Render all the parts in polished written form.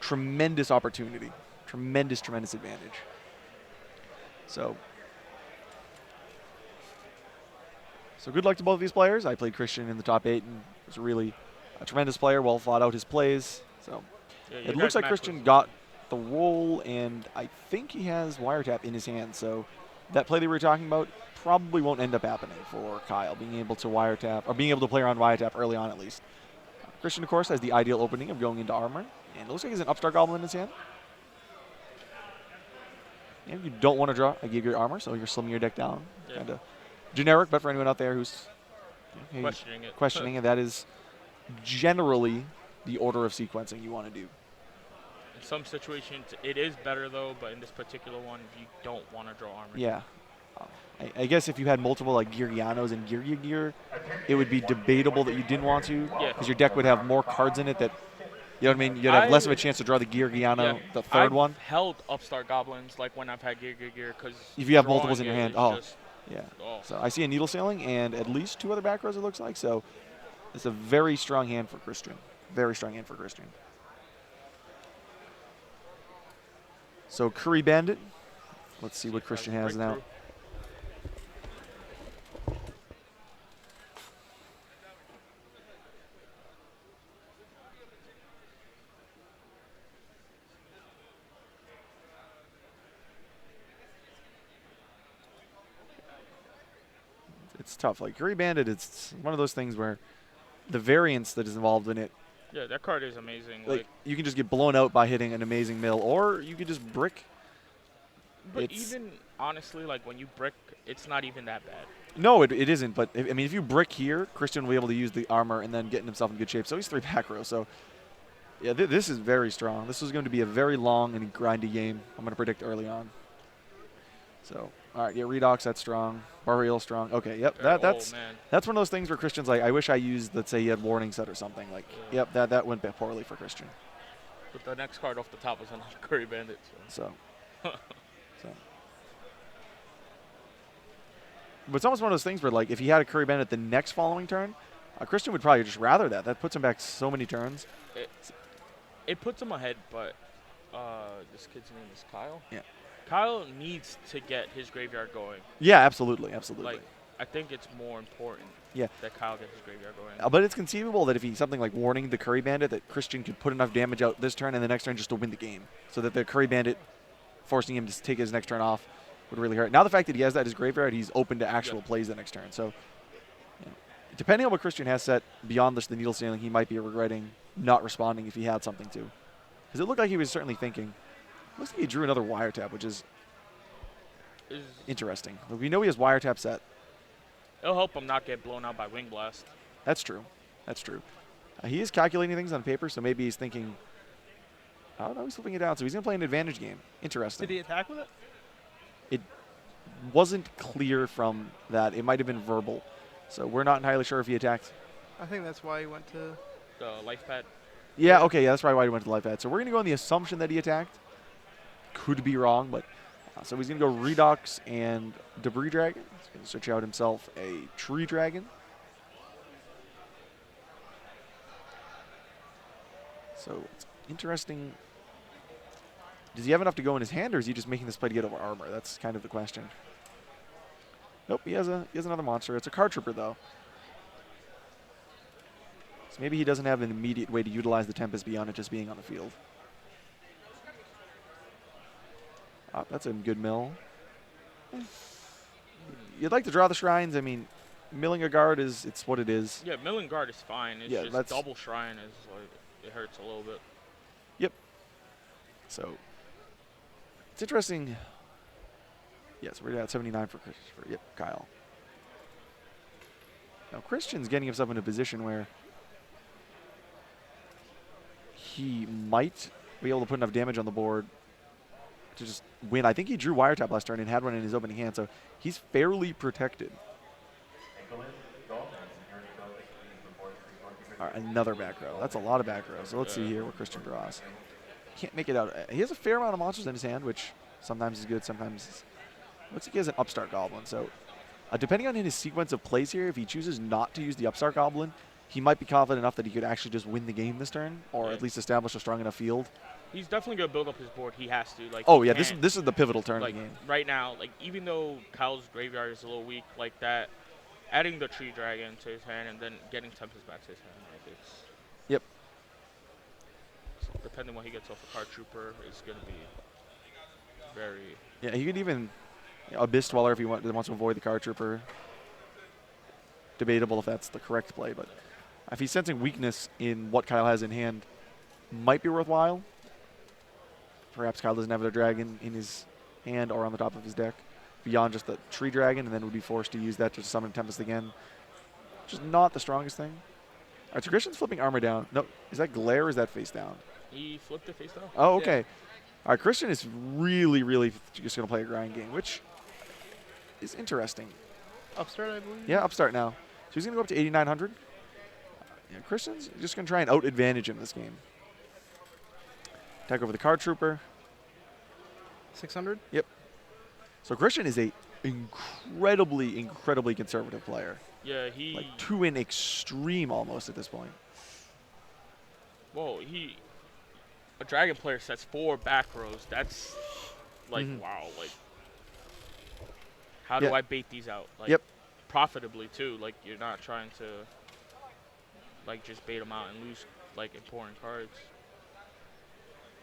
tremendous opportunity, tremendous advantage. So good luck to both of these players. I played Christian in the top 8 and was really a tremendous player, well thought out his plays. So Yeah, it looks like Christian got the roll, and I think he has wiretap in his hand. So that play that we were talking about probably won't end up happening for Kyle, being able to wiretap, or being able to play around wiretap early on at least. Christian, of course, has the ideal opening of going into armor, and it looks like he has an Upstart Goblin in his hand. And you don't want to draw a Geargia armor, so you're slimming your deck down. Yeah. Kind of generic, but for anyone out there who's questioning it, that is generally the order of sequencing you want to do. In some situations, it is better, though, but in this particular one, you don't want to draw armor. Yeah. I guess if you had multiple like Geargianos and Geargia gear, it would be debatable that you didn't want to, because your deck would have more cards in it that, you know what I mean? You'd have less of a chance to draw the Geargiano, the third one. I've held Upstart Goblins like when I've had Geargia gear, because if you have multiples in your hand, yeah. Oh. So I see a needle sailing and at least 2 other back rows, it looks like. So it's a very strong hand for Christian. Very strong hand for Christian. So Curry Bandit. Let's see what Christian has now. It's tough. Like Curry Bandit, it's one of those things where the variance that is involved in it. Yeah, that card is amazing. Like you can just get blown out by hitting an amazing mill, or you could just brick. But even honestly, like when you brick, it's not even that bad. No, it isn't. But I mean, if you brick here, Christian will be able to use the armor and then get himself in good shape. So he's 3 back row. So yeah, this is very strong. This is going to be a very long and grindy game. I'm going to predict early on. So all right, yeah, Redox, that's strong. Burial, strong. Okay, yep, that's one of those things where Christian's like, I wish I used, let's say he had Warning Set or something. Like, yep, that went poorly for Christian. But the next card off the top is another Curry Bandit. So. But it's almost one of those things where, like, if he had a Curry Bandit the next following turn, Christian would probably just rather that. That puts him back so many turns. It puts him ahead, but this kid's name is Kyle. Yeah. Kyle needs to get his graveyard going. Yeah, absolutely. Like, I think it's more important that Kyle gets his graveyard going. But it's conceivable that if he's something like warning the Curry Bandit, that Christian could put enough damage out this turn and the next turn just to win the game. So that the Curry Bandit forcing him to take his next turn off would really hurt. Now the fact that he has that in his graveyard, he's open to actual plays the next turn. So depending on what Christian has set beyond the needle sailing, he might be regretting not responding if he had something to. Because it looked like he was certainly thinking. Looks like he drew another wiretap, which is interesting. We know he has wiretap set. It'll help him not get blown out by Wing Blast. That's true. That's true. He is calculating things on paper, so maybe he's thinking, oh, no, he's flipping it down. So he's going to play an advantage game. Interesting. Did he attack with it? It wasn't clear from that. It might have been verbal. So we're not entirely sure if he attacked. I think that's why he went to the life pad. Yeah, okay, yeah, that's probably why he went to the life pad. So we're going to go on the assumption that he attacked. Could be wrong, but so he's going to go Redox and Debris Dragon. He's going to search out himself a Tree Dragon. So it's interesting. Does he have enough to go in his hand, or is he just making this play to get over armor? That's kind of the question. Nope, he has another monster. It's a Card Trooper, though. So maybe he doesn't have an immediate way to utilize the Tempest beyond it just being on the field. Oh, that's a good mill. You'd like to draw the shrines. I mean, milling a guard it's what it is. Yeah, milling guard is fine. It's just double shrine is like, it hurts a little bit. Yep. So it's interesting. Yes, we're at 79 for Kyle. Now Christian's getting himself in a position where he might be able to put enough damage on the board to just win. I think he drew wiretap last turn and had one in his opening hand, so he's fairly protected. All right, another back row. That's a lot of back rows. So let's see here what Christian draws. Can't make it out. He has a fair amount of monsters in his hand, which sometimes is good, sometimes looks like he has an Upstart Goblin. So depending on his sequence of plays here, if he chooses not to use the Upstart Goblin, he might be confident enough that he could actually just win the game this turn, or at least establish a strong enough field He's definitely gonna build up his board. He has to. Like. Oh He yeah, can't, this is the pivotal turn like of the game. right now. Like even though Kyle's graveyard is a little weak, like that, adding the tree dragon to his hand and then getting Tempest back to his hand, like it's. Yep. Depending on what he gets off a card trooper, is gonna be very. Yeah, he could even Abyss Dweller if he wants to avoid the card trooper. Debatable if that's the correct play, but if he's sensing weakness in what Kyle has in hand, might be worthwhile. Perhaps Kyle doesn't have a dragon in his hand or on the top of his deck beyond just the tree dragon, and then would be forced to use that to summon Tempest again. Which is not the strongest thing. All right, so Christian's flipping armor down. No, is that glare or is that face down? He flipped it face down. Oh, okay. All right, Christian is really, really just going to play a grind game, which is interesting. Upstart, I believe. Yeah, upstart now. So he's going to go up to 8,900. Yeah, Christian's just going to try and out-advantage him this game. Attack over the card trooper. 600. Yep. So Christian is a incredibly, incredibly conservative player. Yeah, he. Like to an extreme almost at this point. Whoa, a dragon player sets 4 back rows. That's like wow. Like, how do I bait these out? Like, profitably too. Like you're not trying to like just bait them out and lose like important cards.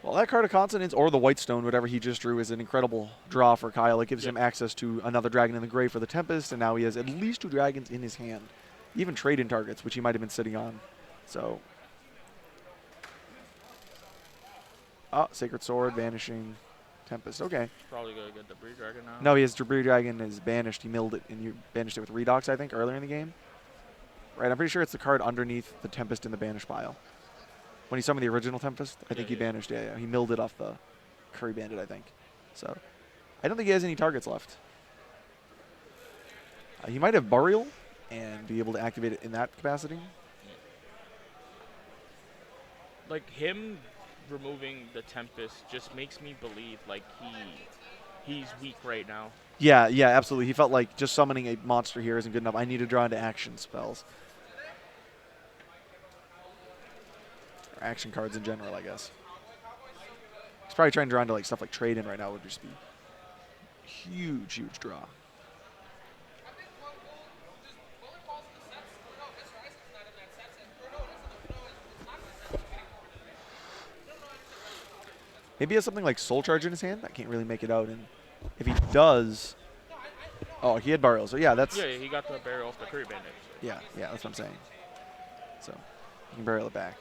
Well, that card of consonance or the white stone, whatever he just drew, is an incredible draw for Kyle. It gives him access to another dragon in the grave for the Tempest, and now he has at least 2 dragons in his hand. Even trade-in targets, which he might have been sitting on. So, Sacred Sword, Vanishing, Tempest. Okay. Probably gonna get the Debris Dragon now. No, he has Debris Dragon is banished. He milled it, and you banished it with Redox, I think, earlier in the game. Right, I'm pretty sure it's the card underneath the Tempest in the banish pile. When he summoned the original Tempest, I think he banished. Yeah, he milled it off the Curry Bandit, I think. So, I don't think he has any targets left. He might have Burial and be able to activate it in that capacity. Like him removing the Tempest just makes me believe like he's weak right now. Yeah, absolutely. He felt like just summoning a monster here isn't good enough. I need to draw into action spells. Action cards in general, I guess. He's probably trying to draw into like stuff like trade-in right now would just be huge, huge draw. Maybe he has something like Soul Charge in his hand. I can't really make it out. And if he does, oh, he had Burial. So yeah, that's he got the barrel off the Curry Bandit. So. Yeah, that's what I'm saying. So you can Burial it back.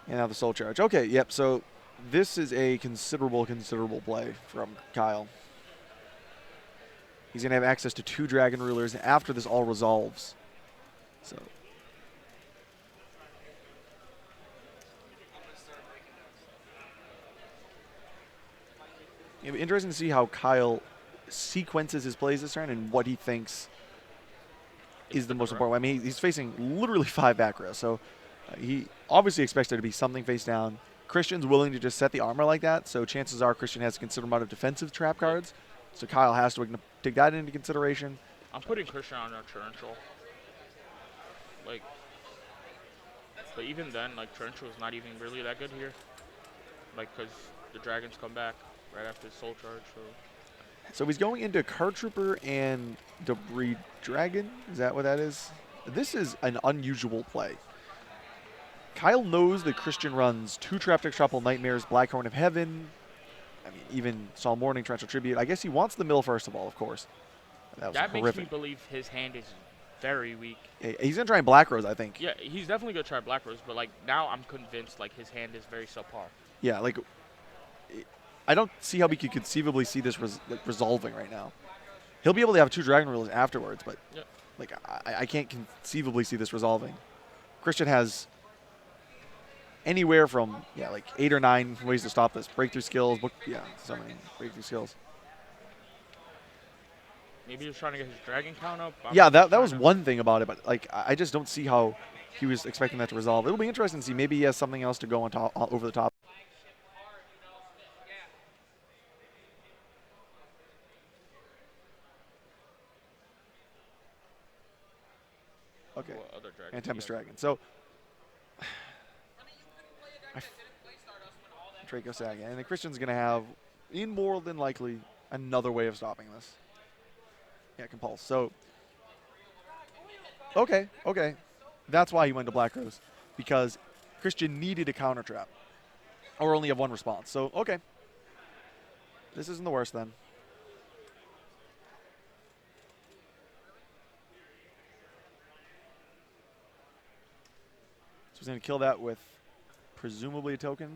And now the Soul Charge. Okay, yep, so this is a considerable play from Kyle. He's going to have access to 2 Dragon Rulers after this all resolves. So. It'll be interesting to see how Kyle sequences his plays this turn and what he thinks is the most important. I mean, he's facing literally 5 back rows, so he obviously expects there to be something face down. Christian's willing to just set the armor like that, so chances are Christian has a considerable amount of defensive trap cards. So Kyle has to take that into consideration. I'm putting Christian on a torrential. Like, but even then, like torrential is not even really that good here. Like, because the dragons come back right after the Soul Charge. So he's going into Card Trooper and Debris Dragon. Is that what that is? This is an unusual play. Kyle knows that Christian runs 2 Traptic Shuffle, Nightmares, Blackhorn of Heaven. I mean, even Psalm Morning, Torrential Tribute. I guess he wants the mill first of all, of course. That makes me believe his hand is very weak. Yeah, he's going to try and Black Rose, I think. Yeah, he's definitely going to try Black Rose, but like now I'm convinced like his hand is very subpar. Yeah, like I don't see how we could conceivably see this resolving right now. He'll be able to have 2 Dragon Rulers afterwards, but like I can't conceivably see this resolving. Christian has anywhere from like 8 or 9 ways to stop this. Breakthrough skills, so many breakthrough skills. Maybe he's trying to get his dragon count up. That was one thing about it, but like I just don't see how he was expecting that to resolve. It'll be interesting to see. Maybe he has something else to go on top, over the top. Okay. What other dragons? And he Tempest has? Dragon. So, Draco Saga. And then Christian's going to have, in more than likely, another way of stopping this. Yeah, Compulse. So, okay. That's why he went to Black Rose. Because Christian needed a counter trap. Or only have one response. So, okay. This isn't the worst then. So he's going to kill that with presumably a token.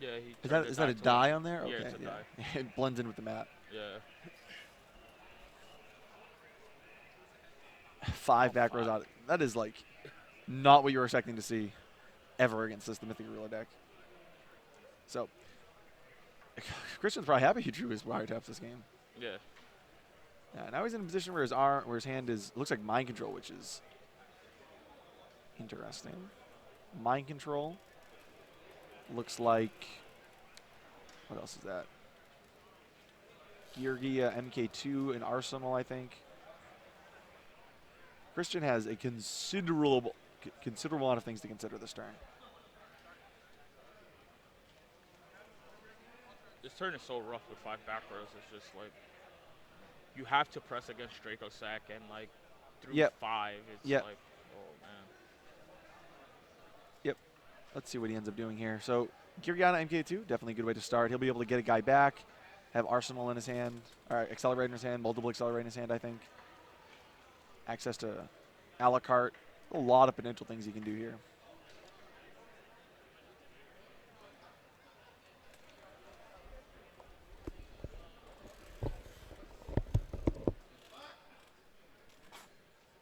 Yeah, he Is turned that the is that a to die on there? Yeah, Okay, it's a die. It blends in with the map. Yeah. 5 Oh, back rows 5. out. That is like not what you were expecting to see ever against the Mythic Gorilla deck. So Christian's probably happy he drew his wiretaps this game. Yeah. Yeah, now he's in a position where his hand looks like mind control, which is interesting. Mind control looks like, what else is that? Geargia, MK2, and Arsenal, I think. Christian has a considerable amount of things to consider this turn. This turn is so rough with 5 back rows. It's just like you have to press against Draco Sack and like through 5. It's like, oh man. Yep. Let's see what he ends up doing here. So Geargia MK2, definitely a good way to start. He'll be able to get a guy back, have Arsenal in his hand, or Accelerator in his hand, multiple Accelerator in his hand, I think. Access to a la carte. A lot of potential things he can do here.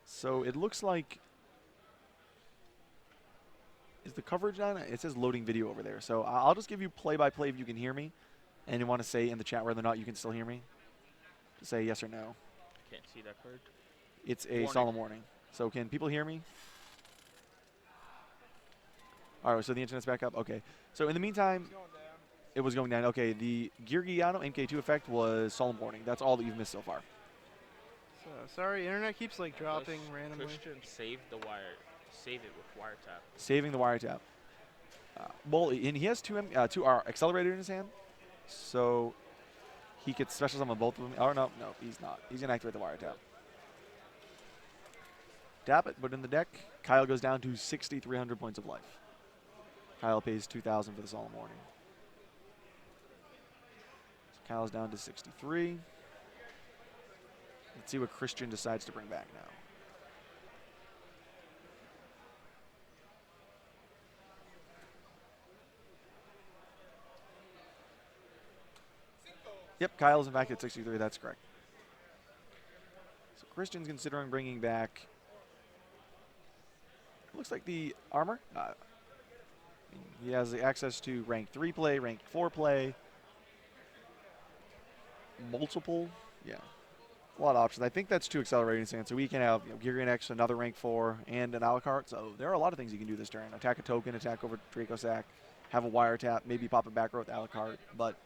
So it looks like, is the coverage on? It says loading video over there. So I'll just give you play-by-play if you can hear me. And you want to say in the chat whether or not you can still hear me. Just say yes or no. I can't see that card. It's a solemn warning. So can people hear me? All right, so the internet's back up. Okay. So in the meantime, it was going down. Okay, the Geargia MK2 effect was solemn warning. That's all that you've missed so far. So, sorry, internet keeps like dropping randomly. Christian save it with wiretap. Saving the wiretap. Well, and he has two accelerator in his hand, so he could special summon both of them. Oh no, he's not. He's gonna activate the wiretap. Tap it, but in the deck, Kyle goes down to 6,300 points of life. Kyle pays 2,000 for the solemn warning. So Kyle's down to 63. Let's see what Christian decides to bring back now. Yep, Kyle's in fact at 63. That's correct. So Christian's considering bringing back, looks like the armor. He has the access to rank 3 play, rank 4 play, multiple. Yeah, a lot of options. I think that's 2 accelerating stands. So we can have Geargia X, another rank 4, and an a la carte. So there are a lot of things you can do this turn. Attack a token, attack over Draco Sack, have a wiretap, maybe pop it back row with a la carte. But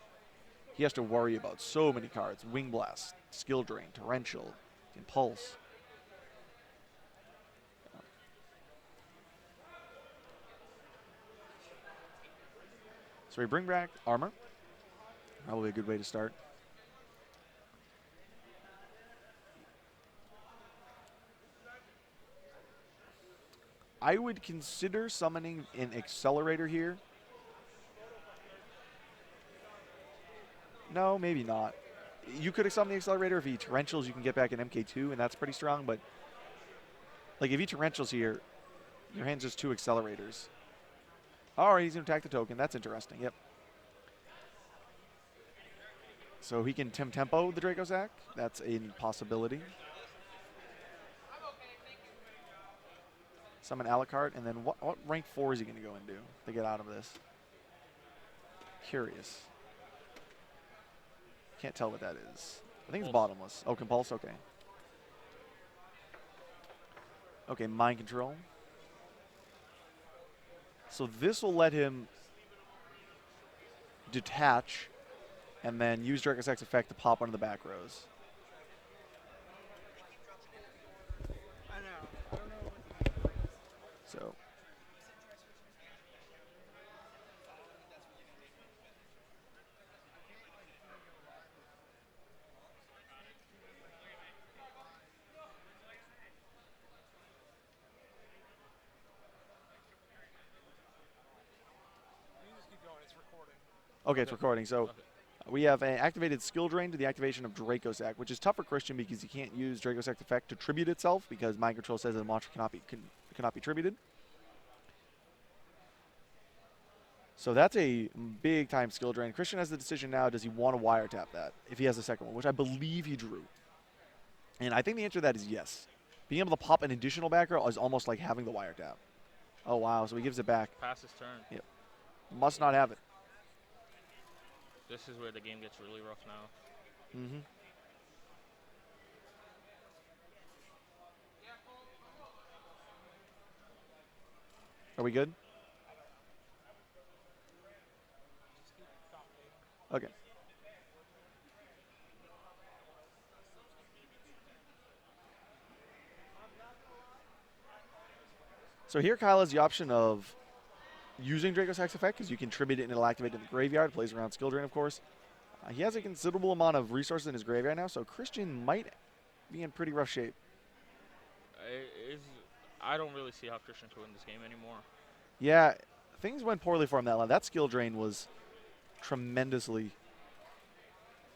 he has to worry about so many cards. Wing Blast, Skill Drain, Torrential, Impulse. So we bring back armor. Probably a good way to start. I would consider summoning an accelerator here. No, maybe not. You could summon the accelerator if he torrentials. You can get back an MK2, and that's pretty strong. But like if he torrentials here, your hand's just 2 accelerators. All right, he's going to attack the token. That's interesting. Yep. So he can tempo the Draco Sack. That's a possibility. Summon a la carte, and then what rank 4 is he going to go and do to get out of this? Curious. Can't tell what that is. I think it's bottomless. Oh, Compulse? Okay. Okay, Mind Control. So this will let him detach and then use Draco Sack's effect to pop one of the back rows. I know. I don't know So. Okay, it's recording. So we have an activated skill drain to the activation of Dracosac, which is tough for Christian because he can't use Dracosac's effect to tribute itself because Mind Control says that the monster cannot be tributed. So that's a big time skill drain. Christian has the decision now, does he want to wiretap that if he has a second one, which I believe he drew. And I think the answer to that is yes. Being able to pop an additional back row is almost like having the wiretap. Oh, wow. So he gives it back. Pass his turn. Yep. Must not have it. This is where the game gets really rough now. Mm-hmm. Are we good? Okay. So here Kyle has the option of using Dracosac's effect because you can tribute it and it'll activate in the graveyard. Plays around skill drain, of course. He has a considerable amount of resources in his graveyard now, so Christian might be in pretty rough shape. I don't really see how Christian can win this game anymore. Yeah, things went poorly for him that line. That skill drain was tremendously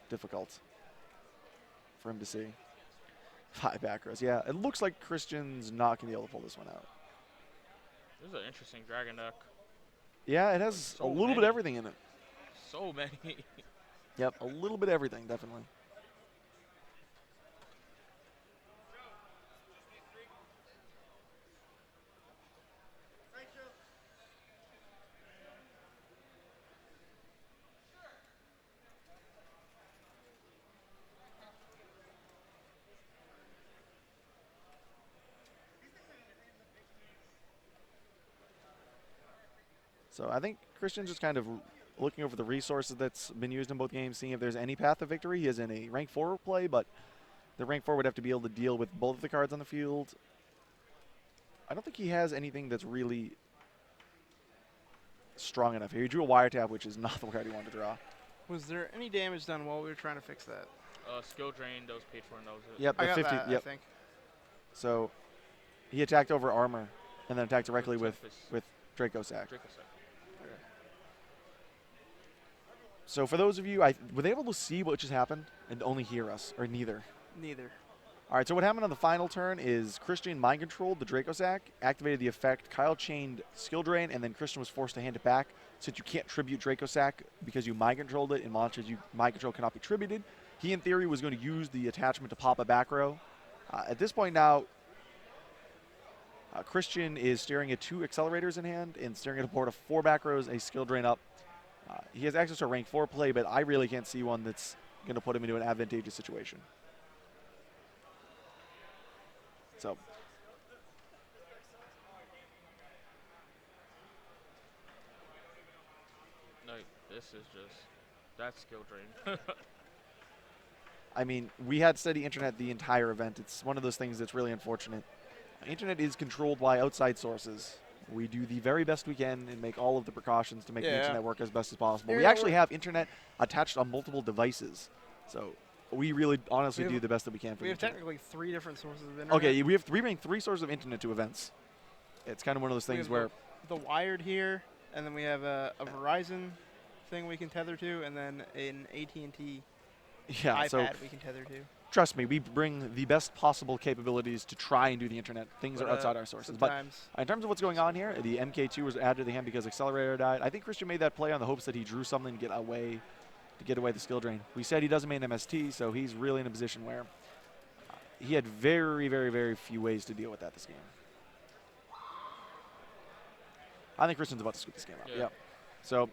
difficult for him to see. 5 back rows. Yeah, it looks like Christian's not going to be able to pull this one out. This is an interesting dragon deck. Yeah, it has So a little bit of everything in it. So many. Yep, a little bit of everything, definitely. So I think Christian's just kind of looking over the resources that's been used in both games, seeing if there's any path of victory. He is in a rank 4 play, but the rank 4 would have to be able to deal with both of the cards on the field. I don't think he has anything that's really strong enough here. He drew a wiretap, which is not the card he wanted to draw. Was there any damage done while we were trying to fix that? Skill drain, that was paid for, and that was it. Yep, I the got 50. that, Yep. I think. So he attacked over armor and then attacked directly with Dracosac. So for those of you, were they able to see what just happened and only hear us, or neither? Neither. All right, so what happened on the final turn is Christian mind controlled the Dracosac, activated the effect, Kyle chained skill drain, and then Christian was forced to hand it back. Since you can't tribute Dracosac because you mind controlled it, in monsters you mind control cannot be tributed, he in theory was going to use the attachment to pop a back row. At this point now, Christian is staring at 2 accelerators in hand and staring at a board of 4 back rows, a skill drain up. He has access to a rank 4 play, but I really can't see one that's going to put him into an advantageous situation. So, like, this is just, that's skill drain. I mean, we had steady internet the entire event. It's one of those things that's really unfortunate. Internet is controlled by outside sources. We do the very best we can and make all of the precautions to make the internet work as best as possible. We actually have internet attached on multiple devices. So we really honestly do the best that we can for We have internet. technically 3 different sources of internet. Okay, we bring 3 sources of internet to events. It's kind of one of those We things have where the wired here, and then we have a Verizon thing we can tether to, and then an AT&T yeah, iPad so we can tether to. trust me, we bring the best possible capabilities to try and do the internet. Things are outside our sources. But in terms of what's going on here, the MK2 was added to the hand because Accelerator died. I think Christian made that play on the hopes that he drew something to get away the skill drain. We said he doesn't main MST, so he's really in a position where he had very, very, very few ways to deal with that this game. I think Christian's about to scoop this game out. Yeah. So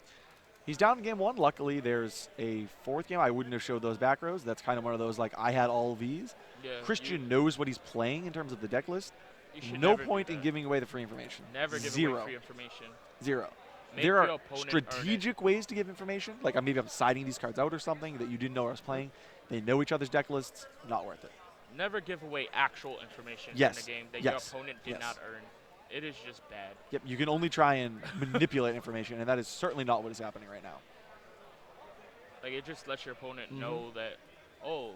he's down in game 1. Luckily, there's a 4th game. I wouldn't have showed those back rows. That's kind of one of those, like, I had all of these. Yeah, Christian knows what he's playing in terms of the deck list. No point in giving away the free information. Never give Zero. away free information. Zero. Make There your are opponent strategic ways to give information. Like maybe I'm siding these cards out or something that you didn't know I was playing. They know each other's deck lists. Not worth it. Never give away actual information Yes. in the game that Yes. your opponent did Yes. not earn. it is just bad. Yep, you can only try and manipulate information, and that is certainly not what is happening right now. Like, it just lets your opponent know that, oh,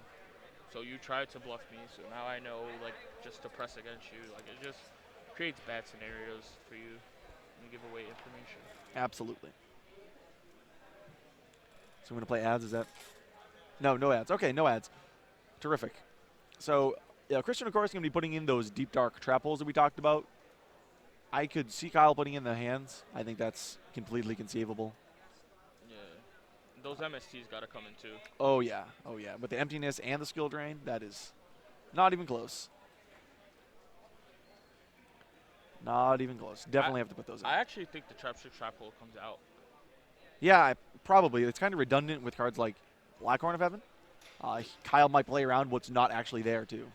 so you tried to bluff me, so now I know, like, just to press against you. Like, it just creates bad scenarios for you when you give away information. Absolutely. So I'm going to play ads, is that? No ads. Okay, no ads. Terrific. So, yeah, Christian, of course, is going to be putting in those deep, dark trap holes that we talked about. I could see Kyle putting in the hands. I think that's completely conceivable. Yeah. Those MSTs got to come in, too. Oh, yeah. Oh, yeah. With the emptiness and the skill drain, that is not even close. Not even close. Definitely have to put those in. I actually think the trap six trap hole comes out. Yeah, probably. It's kind of redundant with cards like Blackhorn of Heaven. Kyle might play around what's not actually there, too.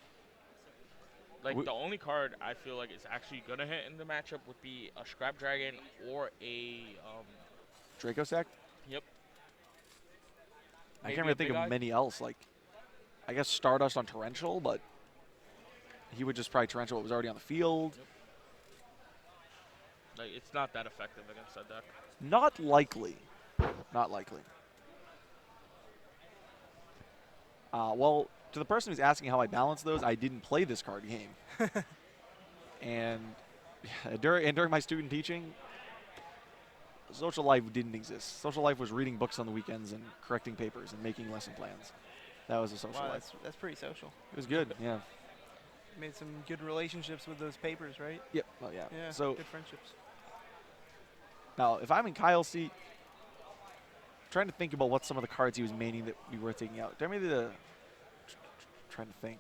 Like, the only card I feel like is actually going to hit in the matchup would be a Scrap Dragon or a... Draco Sect? Yep. I can't really think of many else. Like, I guess Stardust on Torrential, but he would just probably Torrential what was already on the field. Yep. Like, it's not that effective against that deck. Not likely. Not likely. Well, to the person who's asking how I balance those, I didn't play this card game. And during my student teaching, social life didn't exist. Social life was reading books on the weekends and correcting papers and making lesson plans. That was a social life. That's pretty social. It was good, yeah. Made some good relationships with those papers, right? Yep. Oh, yeah. Yeah, So good friendships. now, if I'm in Kyle's seat, trying to think about what some of the cards he was maining that we were taking out. Tell me trying to think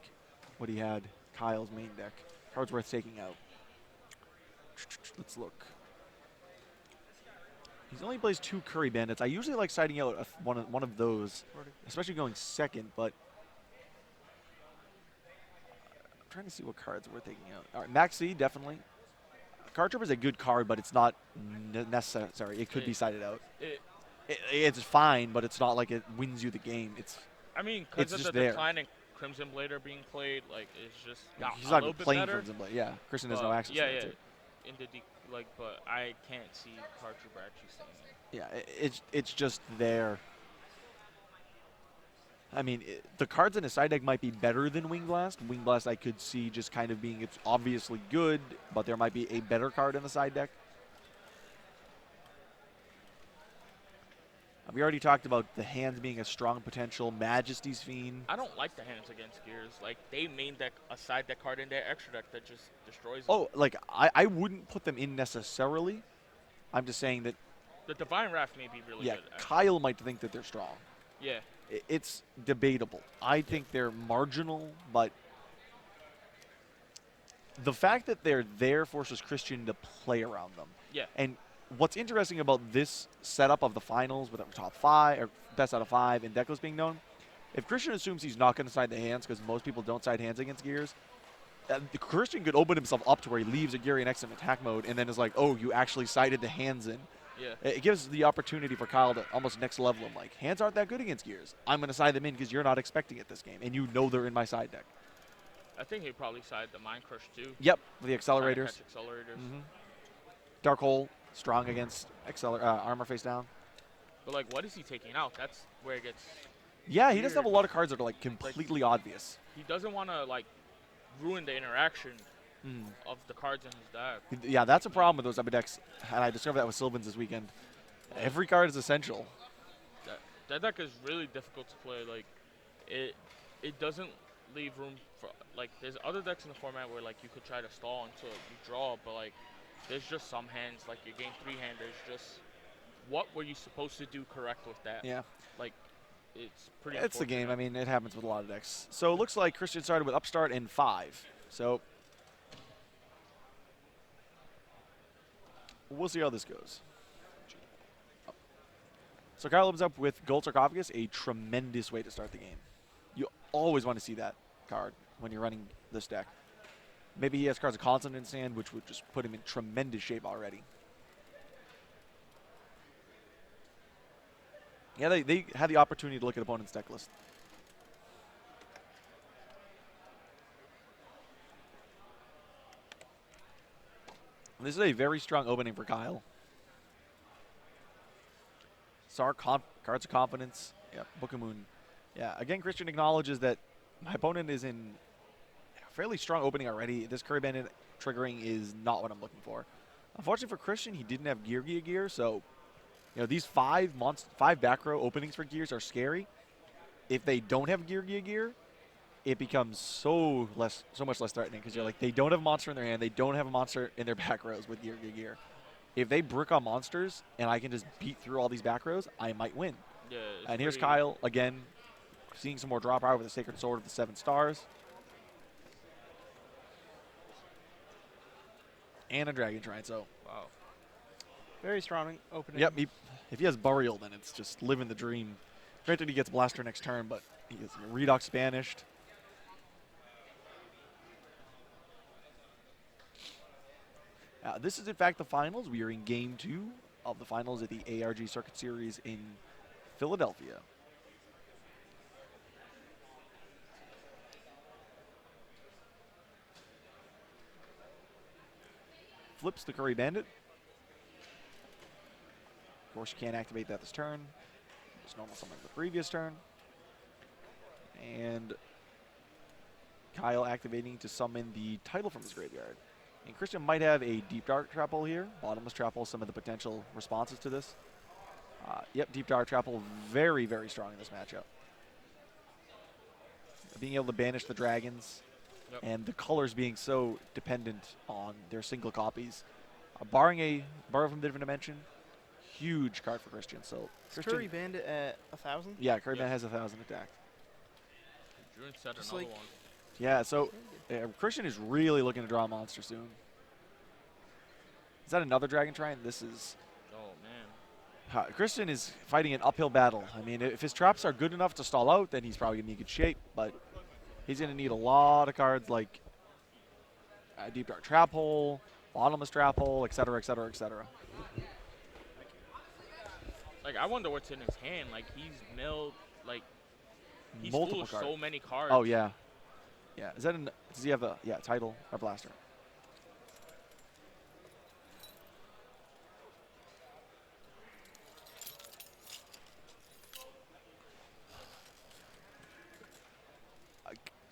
what he had. Kyle's main deck. Cards worth taking out. Let's look. He's only plays 2 Curry Bandits. I usually like siding out one of those, especially going second, but I'm trying to see what cards we're taking out. All right, Maxi, definitely. Card Trip is a good card, but it's not necessary. It could be sided out. It's fine, but it's not like it wins you the game. I mean, because of the there. decline and Crimson Blader being played, like, it's just He's a not little even bit playing better. Crimson Blade. Yeah, Christian has no access to it. In the but I can't see Card Trooper actually staying in. Yeah, it's just there. I mean, the cards in a side deck might be better than Wing Blast. Wing Blast I could see just kind of being, it's obviously good, but there might be a better card in the side deck. We already talked about the hands being a strong potential. Majesty's Fiend. I don't like the hands against Gears. Like, they main deck a side deck card in their extra deck that just destroys them. Oh, like, I wouldn't put them in necessarily. I'm just saying that. The Divine Wrath may be really good. Yeah, Kyle might think that they're strong. Yeah. It's debatable. I think they're marginal, but the fact that they're there forces Christian to play around them. Yeah. And what's interesting about this setup of the finals with our top 5 or best out of 5 and Deckos being known, if Christian assumes he's not going to side the hands because most people don't side hands against Gears, Christian could open himself up to where he leaves a Geary next to him in attack mode and then is like, oh, you actually sided the hands in. Yeah. It gives the opportunity for Kyle to almost next level him. Like, hands aren't that good against Gears. I'm going to side them in because you're not expecting it this game, and you know they're in my side deck. I think he probably sided the Mind Crush too. Yep, with the accelerators. Accelerators. Dark Hole, strong against armor face down. But, like, what is he taking out? That's where it gets Yeah, he weird. doesn't have a lot of cards that are, like, completely obvious. He doesn't want to, like, ruin the interaction of the cards in his deck. Yeah, that's a problem with those type of decks, and I discovered that with Sylvans this weekend. Every card is essential. That deck is really difficult to play. Like, it doesn't leave room for, like, there's other decks in the format where, like, you could try to stall until you draw, but, like, there's just some hands, like your game 3 hand, there's just, what were you supposed to do correct with that? Yeah. Like, it's pretty It's the game. I unfortunate. mean, it happens with a lot of decks. So it looks like Christian started with Upstart and 5. So we'll see how this goes. So Kyle opens up with Gold Sarcophagus, a tremendous way to start the game. You always want to see that card when you're running this deck. Maybe he has cards of Constant in his hand, which would just put him in tremendous shape already. Yeah, they had the opportunity to look at opponent's deck list. This is a very strong opening for Kyle. Cards of Confidence. Yeah, Book of Moon. Yeah, again, Christian acknowledges that my opponent is in a fairly strong opening already. This Curry Bandit triggering is not what I'm looking for. Unfortunately for Christian, he didn't have Geargia gear, so these five back row openings for gears are scary. If they don't have Geargia gear, it becomes so much less threatening because you're like, they don't have a monster in their hand, they don't have a monster in their back rows with Geargia gear. If they brick on monsters and I can just beat through all these back rows, I might win. Yeah. And here's Kyle again, seeing some more drop power with the Sacred Sword of the 7 stars. And a Dragon Shrine, so. Wow. Very strong opening. Yep, if he has Burial, then it's just living the dream. Granted, he gets Blaster next turn, but he gets Redox banished. This is, in fact, the finals. We are in Game 2 of the finals at the ARG Circuit Series in Philadelphia. Flips the Curry Bandit. Of course, you can't activate that this turn. Just normal summon the previous turn. And Kyle activating to summon the title from his graveyard. And Christian might have a Deep Dark Trap Hole here. Bottomless Trap Hole, some of the potential responses to this. Yep, Deep Dark Trap Hole, very, very strong in this matchup. Being able to banish the dragons, Yep. and the colors being so dependent on their single copies. Barring a Borrow from the Different Dimension, huge card for Christian. So Christian, Curry Bandit at 1,000. yeah, Curry Bandit has 1,000 attack. June set Just another like- one. Yeah, so Christian is really looking to draw a monster soon. Is that another Dragon Shrine? This is... Oh, man. Christian is fighting an uphill battle. I mean, if his traps are good enough to stall out, then he's probably going to be in good shape, but he's going to need a lot of cards like Deep Dark Trap Hole, Bottomless Trap Hole, etc., etc., etc. Like, I wonder what's in his hand. Like, he's milled, like, he's Multiple full of cards. so many cards. Oh, yeah. Yeah. Is that does he have a title or blaster?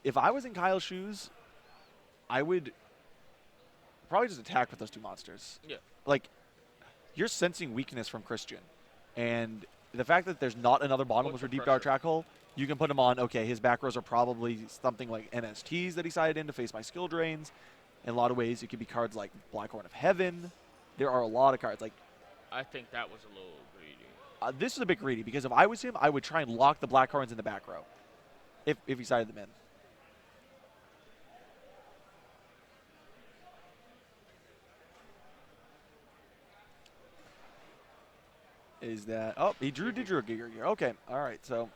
If I was in Kyle's shoes, I would probably just attack with those 2 monsters. Yeah. Like, you're sensing weakness from Christian. And the fact that there's not another bottomless What's or the Deep Dark pressure? Track Hole, you can put him on, okay, his back rows are probably something like NSTs that he sided in to face my skill drains. In a lot of ways, it could be cards like Black Horn of Heaven. There are a lot of cards. Like, I think that was a little greedy. this is a bit greedy, because if I was him, I would try and lock the Black Horns in the back row. If he sided them in. Is that... Oh, he drew a Geargia. Okay, all right. So,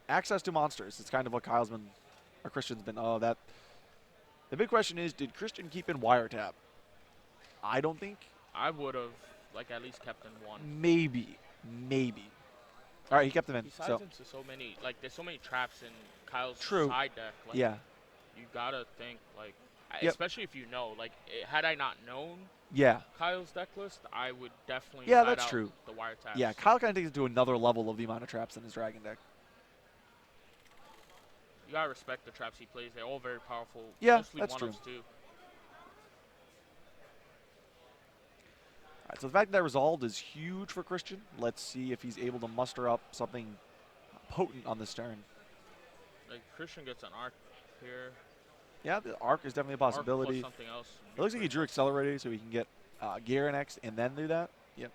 access to monsters. It's kind of what Kyle's been... Or Christian's been... Oh, that... The big question is, did Christian keep in Wiretap? I don't think. I would have, like, at least kept in one. Maybe. All right, he kept them in. He sides So, into so many, like, there's so many traps in Kyle's True. side deck. Like, yeah. You gotta think, like, Yep. especially if you know, like, had I not known Yeah. Kyle's deck list, I would definitely Yeah, side that's out true. the wiretaps. Yeah, Kyle kind of takes it to another level of the amount of traps in his Dragon deck. You gotta respect the traps he plays. They're all very powerful. Yeah, Mostly that's one-ups too. All right, so the fact that resolved is huge for Christian. Let's see if he's able to muster up something potent on this turn. Like, Christian gets an arc here. Yeah, the arc is definitely a Arc plus possibility. something else. It looks like he drew Accelerator so he can get Gear next and then do that. Yep.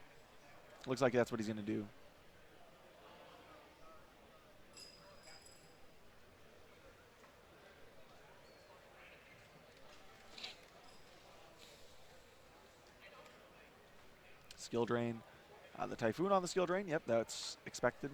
Looks like that's what he's going to do. Skill Drain. The Typhoon on the Skill Drain. Yep, that's expected.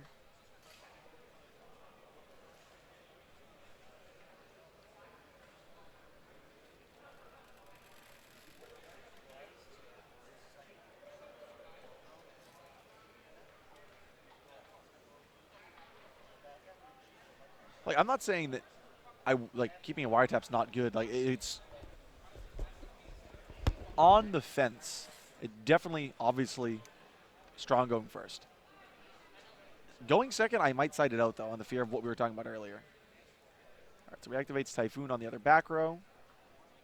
Like, I'm not saying that like keeping a wiretap's not good. Like, it's on the fence. It definitely, obviously, strong going first. Going second, I might side it out, though, on the fear of what we were talking about earlier. All right, so he activates Typhoon on the other back row.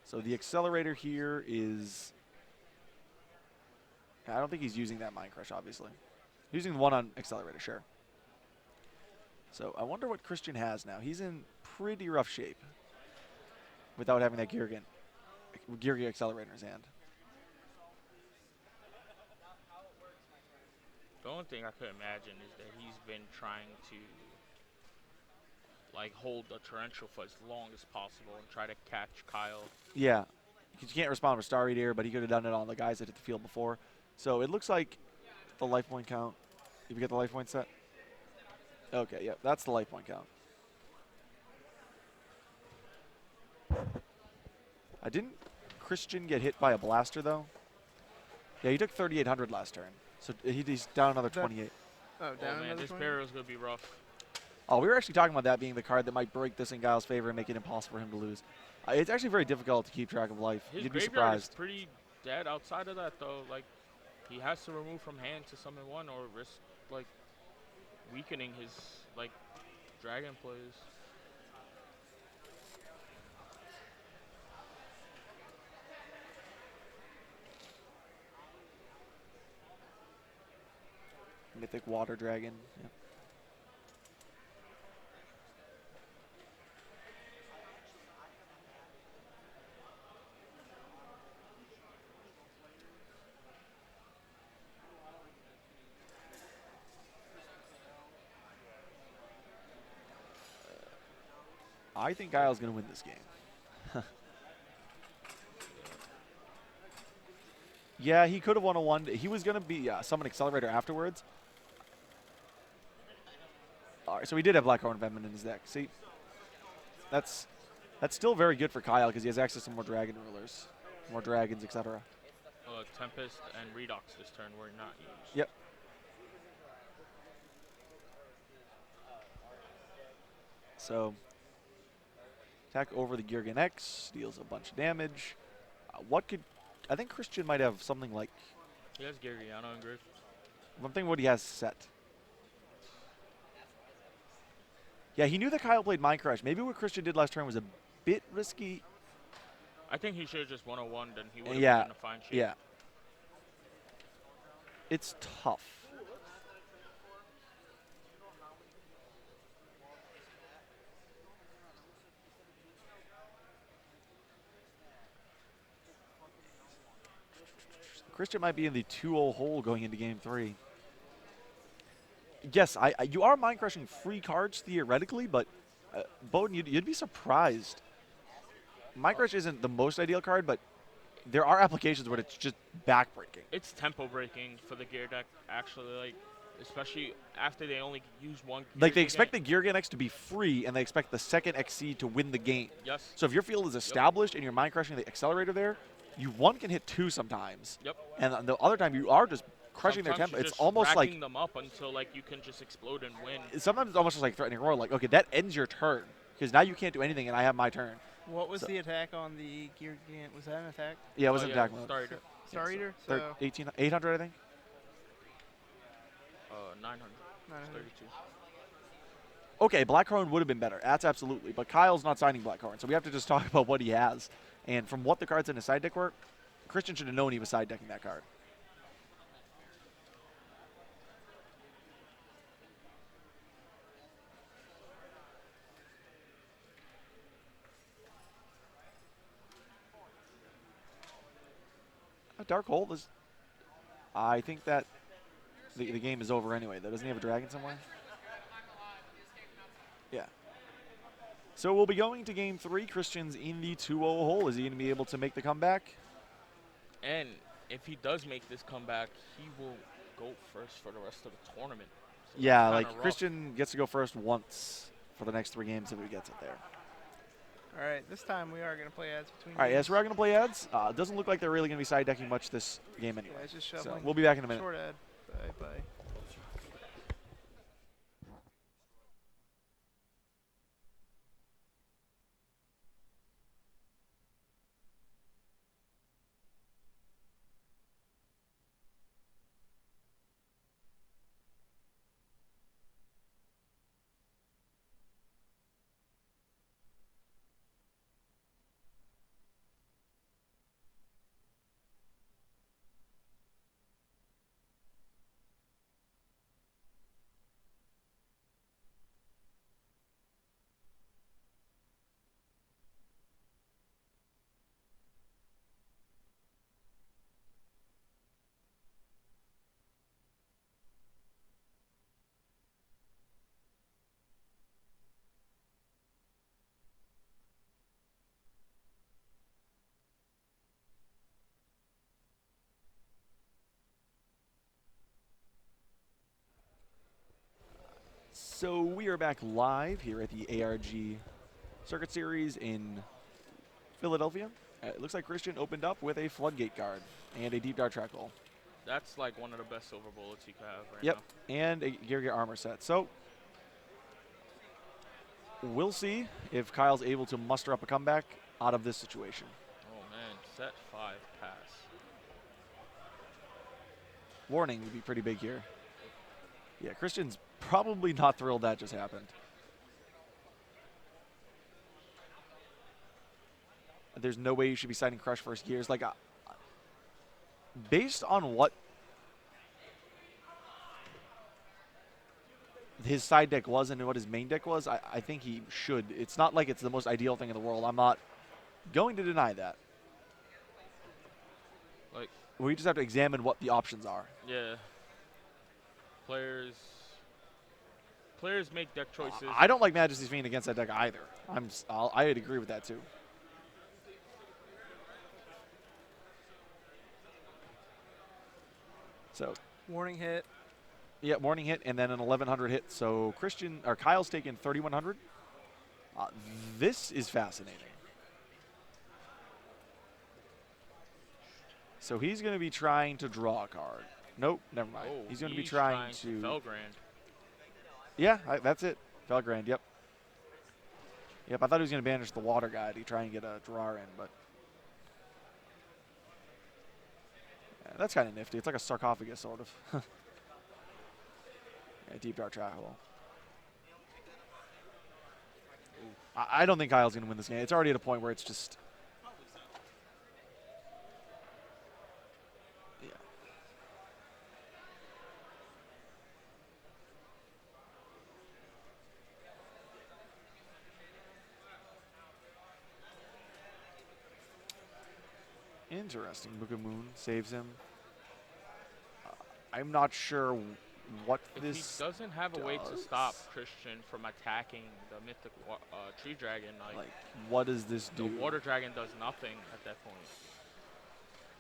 So the accelerator here is... I don't think he's using that Mind Crush, obviously. He's using the one on accelerator, sure. So I wonder what Christian has now. He's in pretty rough shape without having that Geargia accelerator in his hand. The only thing I could imagine is that he's been trying to like hold the torrential for as long as possible and try to catch Kyle. Yeah, because you can't respond with Star Eater, but he could have done it on the guys that hit the field before. So it looks like the life point count. If you get the life point set. Okay, yep, that's the life point count. I didn't Christian get hit by a blaster, though? Yeah, he took 3,800 last turn. So he's down another 28. Oh, down Oh man, another this 20? barrel's gonna be rough. Oh, we were actually talking about that being the card that might break this in Guile's favor and make it impossible for him to lose. It's actually very difficult to keep track of life. His You'd be graveyard is surprised. pretty dead outside of that though. Like he has to remove from hand to summon one or risk like weakening his like dragon plays. Mythic Water Dragon. Yep. I think Guile's going to win this game. Yeah, he could have won a one. He was going to be summon Accelerator afterwards. All right, so he did have Black Horn Venom in his deck. See, that's still very good for Kyle because he has access to more Dragon Rulers, more dragons, etc. Tempest and Redox this turn were not used. Yep. So, attack over the Geargia X, deals a bunch of damage. I think Christian might have something like... He has Geargia engraved. One thing what he has set. Yeah, he knew that Kyle played Mind Crush. Maybe what Christian did last turn was a bit risky. I think he should have just 101, then he would have been in a fine shape. Yeah. It's tough. Christian might be in the 2-0 hole going into game 3. Yes, you are mind crushing free cards theoretically, but Bowden, you'd be surprised. Mind Crush isn't the most ideal card, but there are applications where it's just backbreaking. It's tempo breaking for the gear deck, actually, like especially after they only use one. Like they expect the Geargia X to be free, and they expect the second XC to win the game. Yes. So if your field is established and you're mind crushing the accelerator there, one can hit 2 sometimes. Yep. And the other time you are just crushing their tempo. It's almost like them up until like you can just explode and win. Sometimes it's almost just like threatening roar. Like, okay, that ends your turn because now you can't do anything, and I have my turn. What was the attack on the Gear Gigant? Was that an attack? Yeah, it was an attack mode. Star Eater. Star Eater? So 800, I think. 900. 900. 32. Okay, Blackhorn would have been better. That's absolutely. But Kyle's not signing Blackhorn, so we have to just talk about what he has. And from what the cards in his side deck were, Christian should have known he was side decking that card. A Dark Hole is... I think that the game is over anyway, though. Doesn't he have a dragon somewhere? Yeah. So we'll be going to game 3. Christian's in the 2-0 hole. Is he going to be able to make the comeback? And if he does make this comeback, he will go first for the rest of the tournament. So yeah, like rough. Christian gets to go first once for the next 3 games if he gets it there. All right, this time we are going to play ads between All right, games. yes, we are going to play ads. It doesn't look like they're really going to be side decking much this game anyway. Yeah, it's just So shuffling. we'll be back in a minute. Short ad. Bye. So we are back live here at the ARG Circuit Series in Philadelphia. It looks like Christian opened up with a floodgate guard and a deep dart track hole. That's like one of the best silver bullets you can have right Yep, now. and a Geargia armor set. So we'll see if Kyle's able to muster up a comeback out of this situation. Oh man, set 5 pass. Warning would be pretty big here. Yeah, Christian's probably not thrilled that just happened. There's no way you should be signing Crush first gears. Like, based on what his side deck was and what his main deck was, I think he should. It's not like it's the most ideal thing in the world. I'm not going to deny that. Like, we just have to examine what the options are. Yeah. Players make deck choices. I don't like Majesty's Fiend against that deck either. I'd agree with that too. So Warning hit. yeah, morning hit and then an 1100 hit. So Kyle's taken 3100. This is fascinating. So he's going to be trying to draw a card. Nope, never mind. Oh, he's going to be trying to Felgrand. Yeah, that's it. Felgrand, yep. Yep, I thought he was going to banish the water guy to try and get a draw in, but yeah, that's kind of nifty. It's like a sarcophagus, sort of. Yeah, deep dark track hole. I don't think Kyle's going to win this game. It's already at a point where it's just... Yeah. Interesting. Book of Moon saves him. I'm not sure what If this he doesn't have a way to does. stop Christian from attacking the Mythic Tree Dragon, Like, what does this the do? Water Dragon does nothing at that point.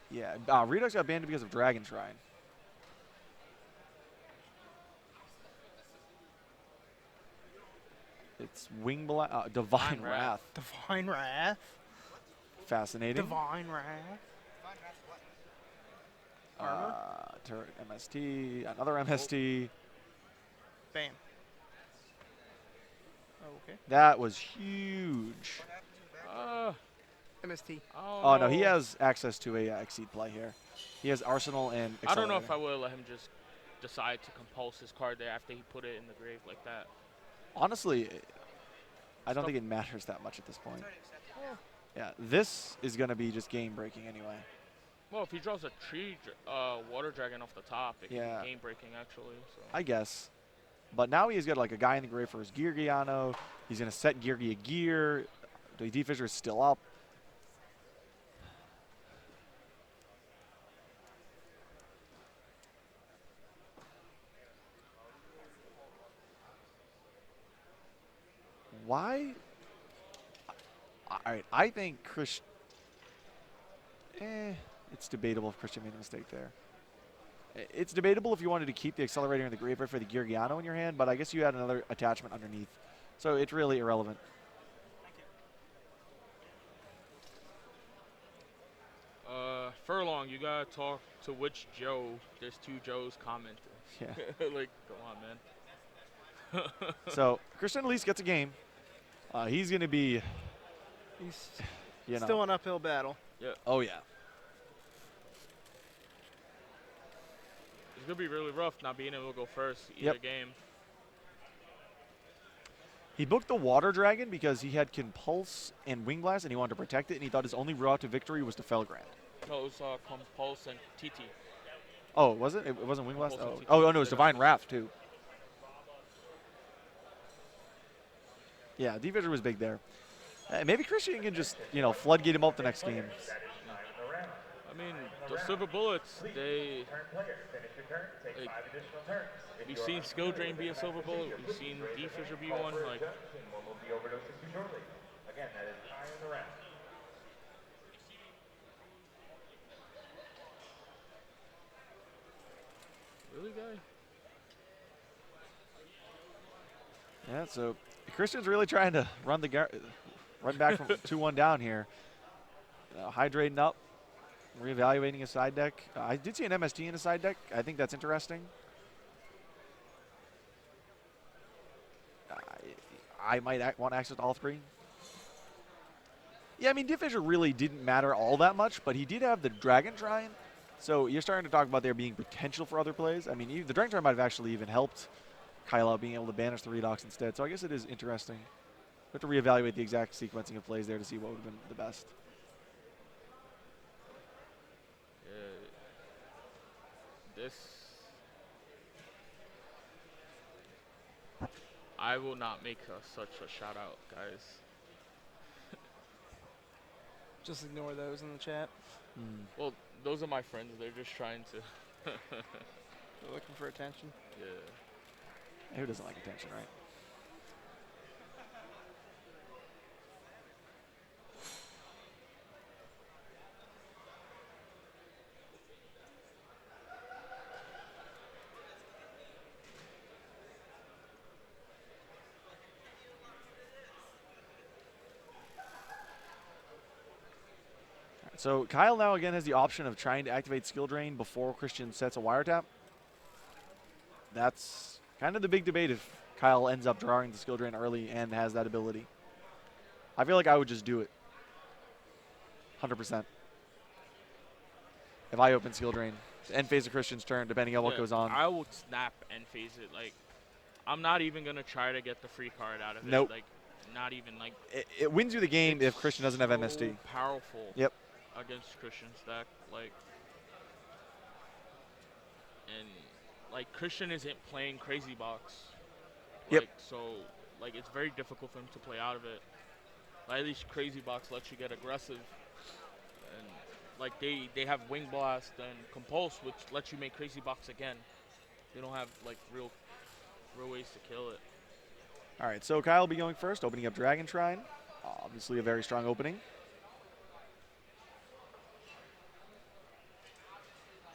Yeah, Redux got banned because of Dragon Shrine. It's Divine Wrath. Divine Wrath. Fascinating. Divine Wrath. Armor. Turret MST, another MST. Bam. Okay. That was huge. MST. Oh, no, he has access to a Exceed play here. He has Arsenal and I don't know if Accelerator. I would let him just decide to compulse his card there after he put it in the grave like that. Honestly, I don't think it matters that much at this point. Yeah, this is going to be just game-breaking anyway. Well, if he draws a Water Dragon off the top, it can be game-breaking actually. So. I guess. But now he's got like a guy in the grave for his Geargiano. He's going to set Geargia gear. The D-Fisher is still up. Why? All right, I think Christian... it's debatable if Christian made a mistake there. It's debatable if you wanted to keep the Accelerator in the graveyard for the Geargiano in your hand, but I guess you had another attachment underneath. So it's really irrelevant. Furlong, you gotta talk to which Joe. There's 2 Joes commenting. Yeah. Like, come on, man. So Christian at least gets a game. He's going to be, He's still an uphill battle. Yeah. Oh, yeah. It's gonna be really rough not being able to go first either game. He booked the Water Dragon because he had Compulse and Wing Blast, and he wanted to protect it, and he thought his only route to victory was to Felgrand. No, it was Compulse and TT. Oh, was it? It wasn't Wing Blast? Compulse and TT. Oh, no, it was Divine Wrath, too. Yeah, D-Fisher was big there. Maybe Christian can just, floodgate him up the next game. I mean, the Silver Bullets, we've seen Skill Drain be a Silver Bullet, we've seen D-Fisher be one, like... Really, guy? Yeah, so Christian's really trying to run back from 2-1 down here. Hydrating up, reevaluating his side deck. I did see an MST in his side deck. I think that's interesting. I might want access to all three. Yeah, I mean, Deep Fissure really didn't matter all that much, but he did have the Dragon Shrine. So you're starting to talk about there being potential for other plays. I mean, the Dragon Shrine might have actually even helped Kyle out being able to banish the Redox instead. So I guess it is interesting. We have to reevaluate the exact sequencing of plays there to see what would have been the best. I will not make such a shout out, guys. Just ignore those in the chat. Well, those are my friends. They're just trying to. They're looking for attention. Yeah. Who doesn't like attention, right? So Kyle now again has the option of trying to activate Skill Drain before Christian sets a wiretap. That's kind of the big debate if Kyle ends up drawing the Skill Drain early and has that ability. I feel like I would just do it. 100%. If I open Skill Drain, end phase of Christian's turn, depending on what goes on. I would snap and phase it. Like, I'm not even going to try to get the free card out of Nope. it. Like, not even, like. It wins you the game if Christian doesn't have MST. Powerful. Yep. Against Christian's deck, like, and like Christian isn't playing Crazy Box. Yep. Like, so like it's very difficult for him to play out of it. Like, at least Crazy Box lets you get aggressive, and like they have Wing Blast and Compulse, which lets you make Crazy Box again. They don't have like real ways to kill it. All right, so Kyle will be going first, opening up Dragon Shrine. Obviously a very strong opening.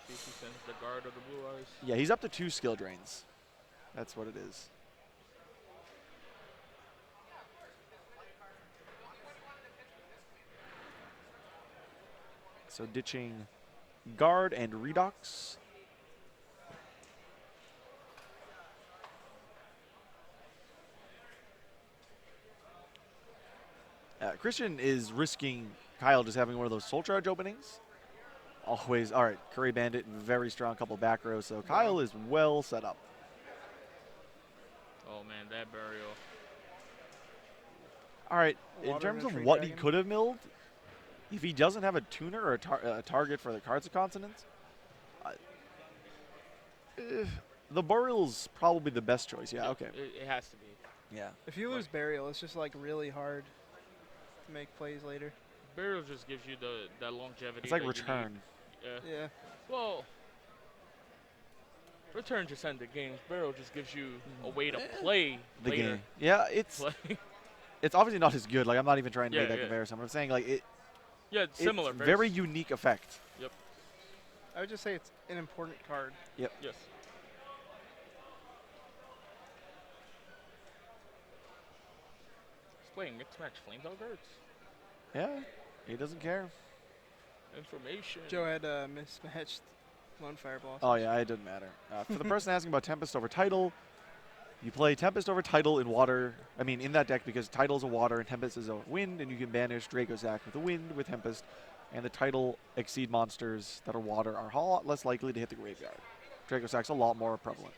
See if he sends the guard or the blue eyes. Yeah, he's up to 2 Skill Drains. That's what it is. So ditching Guard and Redox. Christian is risking Kyle just having one of those Soul Charge openings. Always, all right, Curry Bandit, very strong couple back rows. So Kyle is well set up. Oh man, that burial. All right, Water in terms and a of tree what he dragon. could have milled, if he doesn't have a tuner or a target for the Cards of Consonance, the Burial's probably the best choice. Yeah, okay. It has to be. Yeah. If you lose Burial, it's just like really hard to make plays later. Burial just gives you that longevity. It's like that Return. You need. Yeah. Yeah. Well, Return just ended games. Burial just gives you a way to play The later. game. Yeah, it's obviously not as good. Like, I'm not even trying to make that Yeah. comparison. I'm saying, like, Yeah, it's similar. It's very unique effect. Yep. I would just say it's an important card. Yep. Yes. He's playing mixed match Flamebell guards. Yeah, he doesn't care. Information. Joe had mismatched Lone Fire Blossom. Oh, yeah, it doesn't matter. For the person asking about Tempest over Tidal, you play Tempest over Tidal in water. I mean, in that deck, because Tidal's a water and Tempest is a wind, and you can banish Dracosac with a wind with Tempest, and the Tidal Exceed monsters that are water are a lot less likely to hit the graveyard. Dracosac's a lot more prevalent.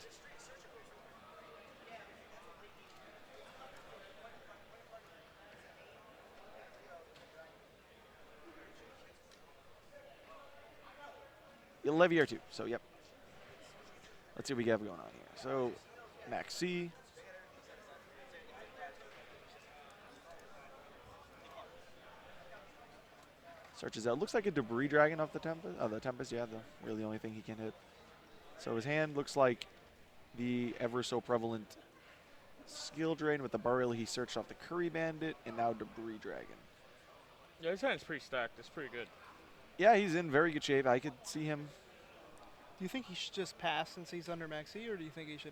Levier too, so yep. Let's see what we have going on here. So, Max C. Searches out. Looks like a Debris Dragon off the Tempest. Oh, the Tempest, yeah, really the only thing he can hit. So his hand looks like the ever so prevalent Skill Drain with the Burial he searched off the Curry Bandit, and now Debris Dragon. Yeah, his hand's pretty stacked. It's pretty good. Yeah, he's in very good shape. I could see him. Do you think he should just pass since he's under Maxi, or do you think he should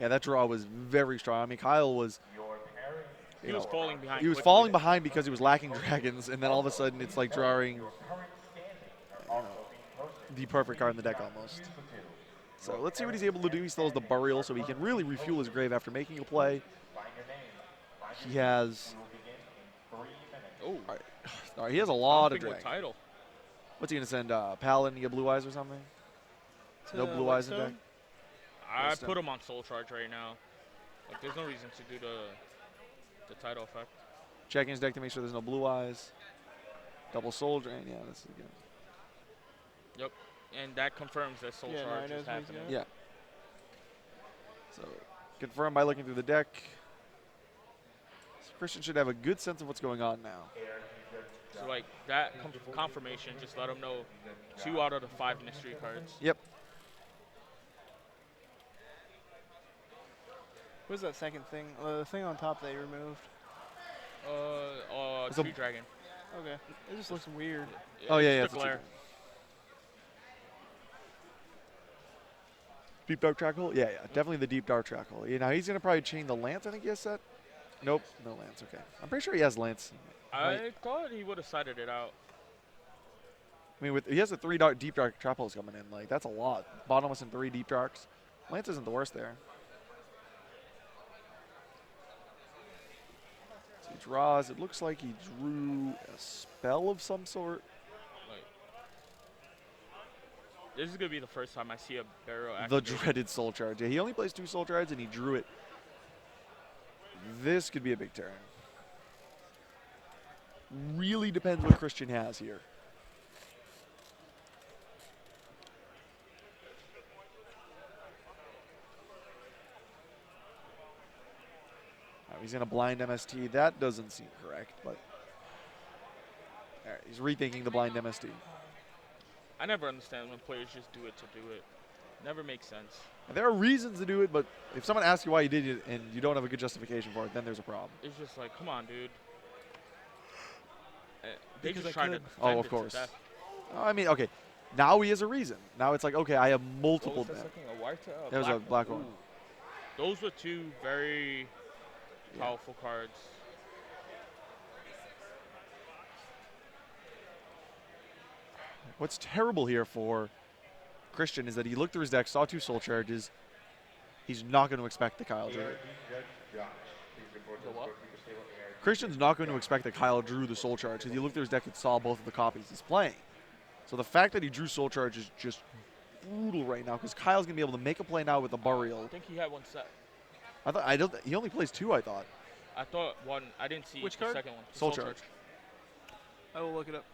Yeah, that draw was very strong. I mean, Kyle was, He was falling behind. he was quickly. falling behind because he was lacking dragons, and then all of a sudden it's like drawing, the perfect card in the deck almost. So let's see what he's able to do. He still has the burial, so he can really refuel his grave after making a play. He has, Oh, all right, he has a lot of something with dragons. title. What's he gonna send? Paladin to get blue eyes or something? No To blue eyes in deck. Whetstone? I Whetstone. put him on soul charge right now. Like, there's no reason to do the title effect. Checking his deck to make sure there's no blue eyes. Double soul drain. Yeah, this is good. Yep, and that confirms that soul Yeah, now charge he knows is what he's happening. doing. Yeah. So confirmed by looking through the deck. So Christian should have a good sense of what's going on now. So like that confirmation, just let him know 2 out of the 5 mystery cards. Yep. What's that second thing? The thing on top they removed. It's a- Tree dragon. Okay. It just looks weird. Oh yeah, yeah. It's it's the a glare. Deep dark track hole? Yeah, yeah, definitely the deep dark track hole. Yeah, now he's gonna probably chain the lance. I think he has set. Nope, no lance. Okay, I'm pretty sure he has lance. I thought he would have sided it out. I mean, he has the 3 deep dark trap holes coming in. Like that's a lot. Bottomless and 3 deep darks. Lance isn't the worst there. So he draws. It looks like he drew a spell of some sort. Like, this is gonna be the first time I see a barrel The activate. dreaded soul charge. Yeah, he only plays 2 soul charges and he drew it. This could be a big turn. Really depends what Christian has here. He's going to blind MST. That doesn't seem correct, but all right, he's rethinking the blind MST. I never understand when players just do it to do it. Never makes sense. And there are reasons to do it, but if someone asks you why you did it and you don't have a good justification for it, then there's a problem. It's just like, come on, dude. They Because just I try to could. defend Oh, of it to course. death. I mean, okay, now he has a reason. Now it's like, okay, I have What multiple. was that second? A white tail? That was a black one. Ooh. Those were 2 very powerful cards. What's terrible here for Christian is that he looked through his deck, saw 2 soul charges. He's not going to expect the Kyle drew. The what? Christian's not going to expect that Kyle drew the soul charge because he looked through his deck and saw both of the copies he's playing. So the fact that he drew soul charge is just brutal right now because Kyle's going to be able to make a play now with the burial. I think he had 1 set. He only plays 2, I thought. I thought 1. I didn't see Which the card? second one. The Soul charge. I will look it up.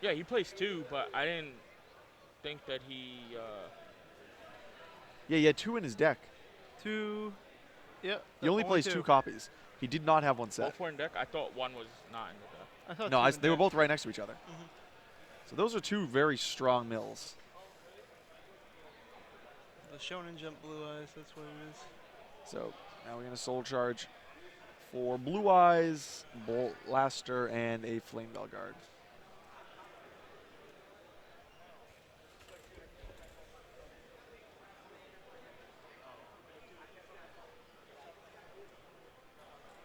Yeah, he plays 2, but I didn't think that he. Yeah, he had 2 in his deck. 2. Yep. He only plays 2 copies. He did not have 1 set. Both were in deck. I thought 1 was not in the deck. I thought No, 2 in they were deck. both right next to each other. Mhm. So those are 2 very strong mills. The Shonen Jump Blue Eyes, that's what it is. So now we're going to soul charge for Blue Eyes, Bolt Blaster, and a Flame Belguard.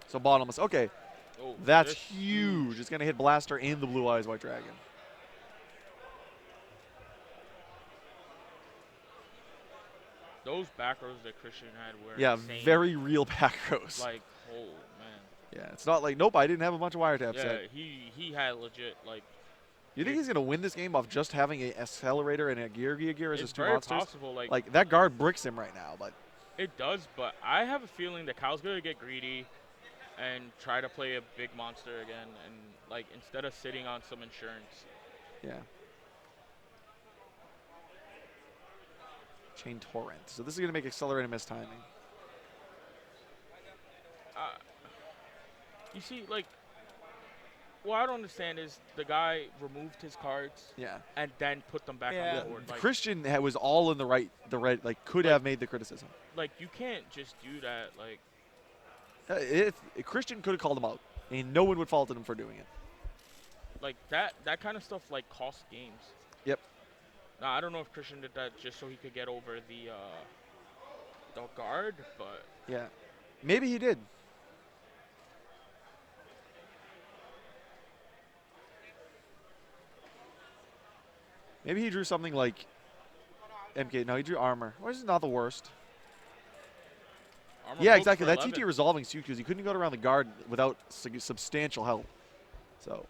So bottomless. Okay, Oh, that's this- huge. It's going to hit Blaster and the Blue Eyes White Dragon. Those back rows that Christian had were Yeah, insane. very real back rows. Like, oh man. Yeah, it's not like, nope, I didn't have a bunch of wiretaps Yeah, set. he had legit like. You think he's going to win this game off just having an Accelerator and a Geargia gear as It's his 2 very monsters? possible. Like, that guard bricks him right now, but It does, but I have a feeling that Kyle's gonna get greedy and try to play a big monster again, and like instead of sitting on some insurance. yeah. Chain Torrent. So this is going to make Accelerator miss timing. You see, like, what I don't understand is the guy removed his cards Yeah. and then put them back Yeah. on the board. Like, Christian was all in the right, like could have made the criticism. like you can't just do that. Like, If Christian could have called him out, and no one would fault him for doing it. like that kind of stuff like costs games. Yep. Now I don't know if Christian did that just so he could get over the the guard, but Yeah. Maybe he did. Maybe he drew something like MK. No, he drew armor. Which is not the worst. armor Yeah, builds exactly. for That 11. TT resolving suit because he couldn't go around the guard without substantial help. So.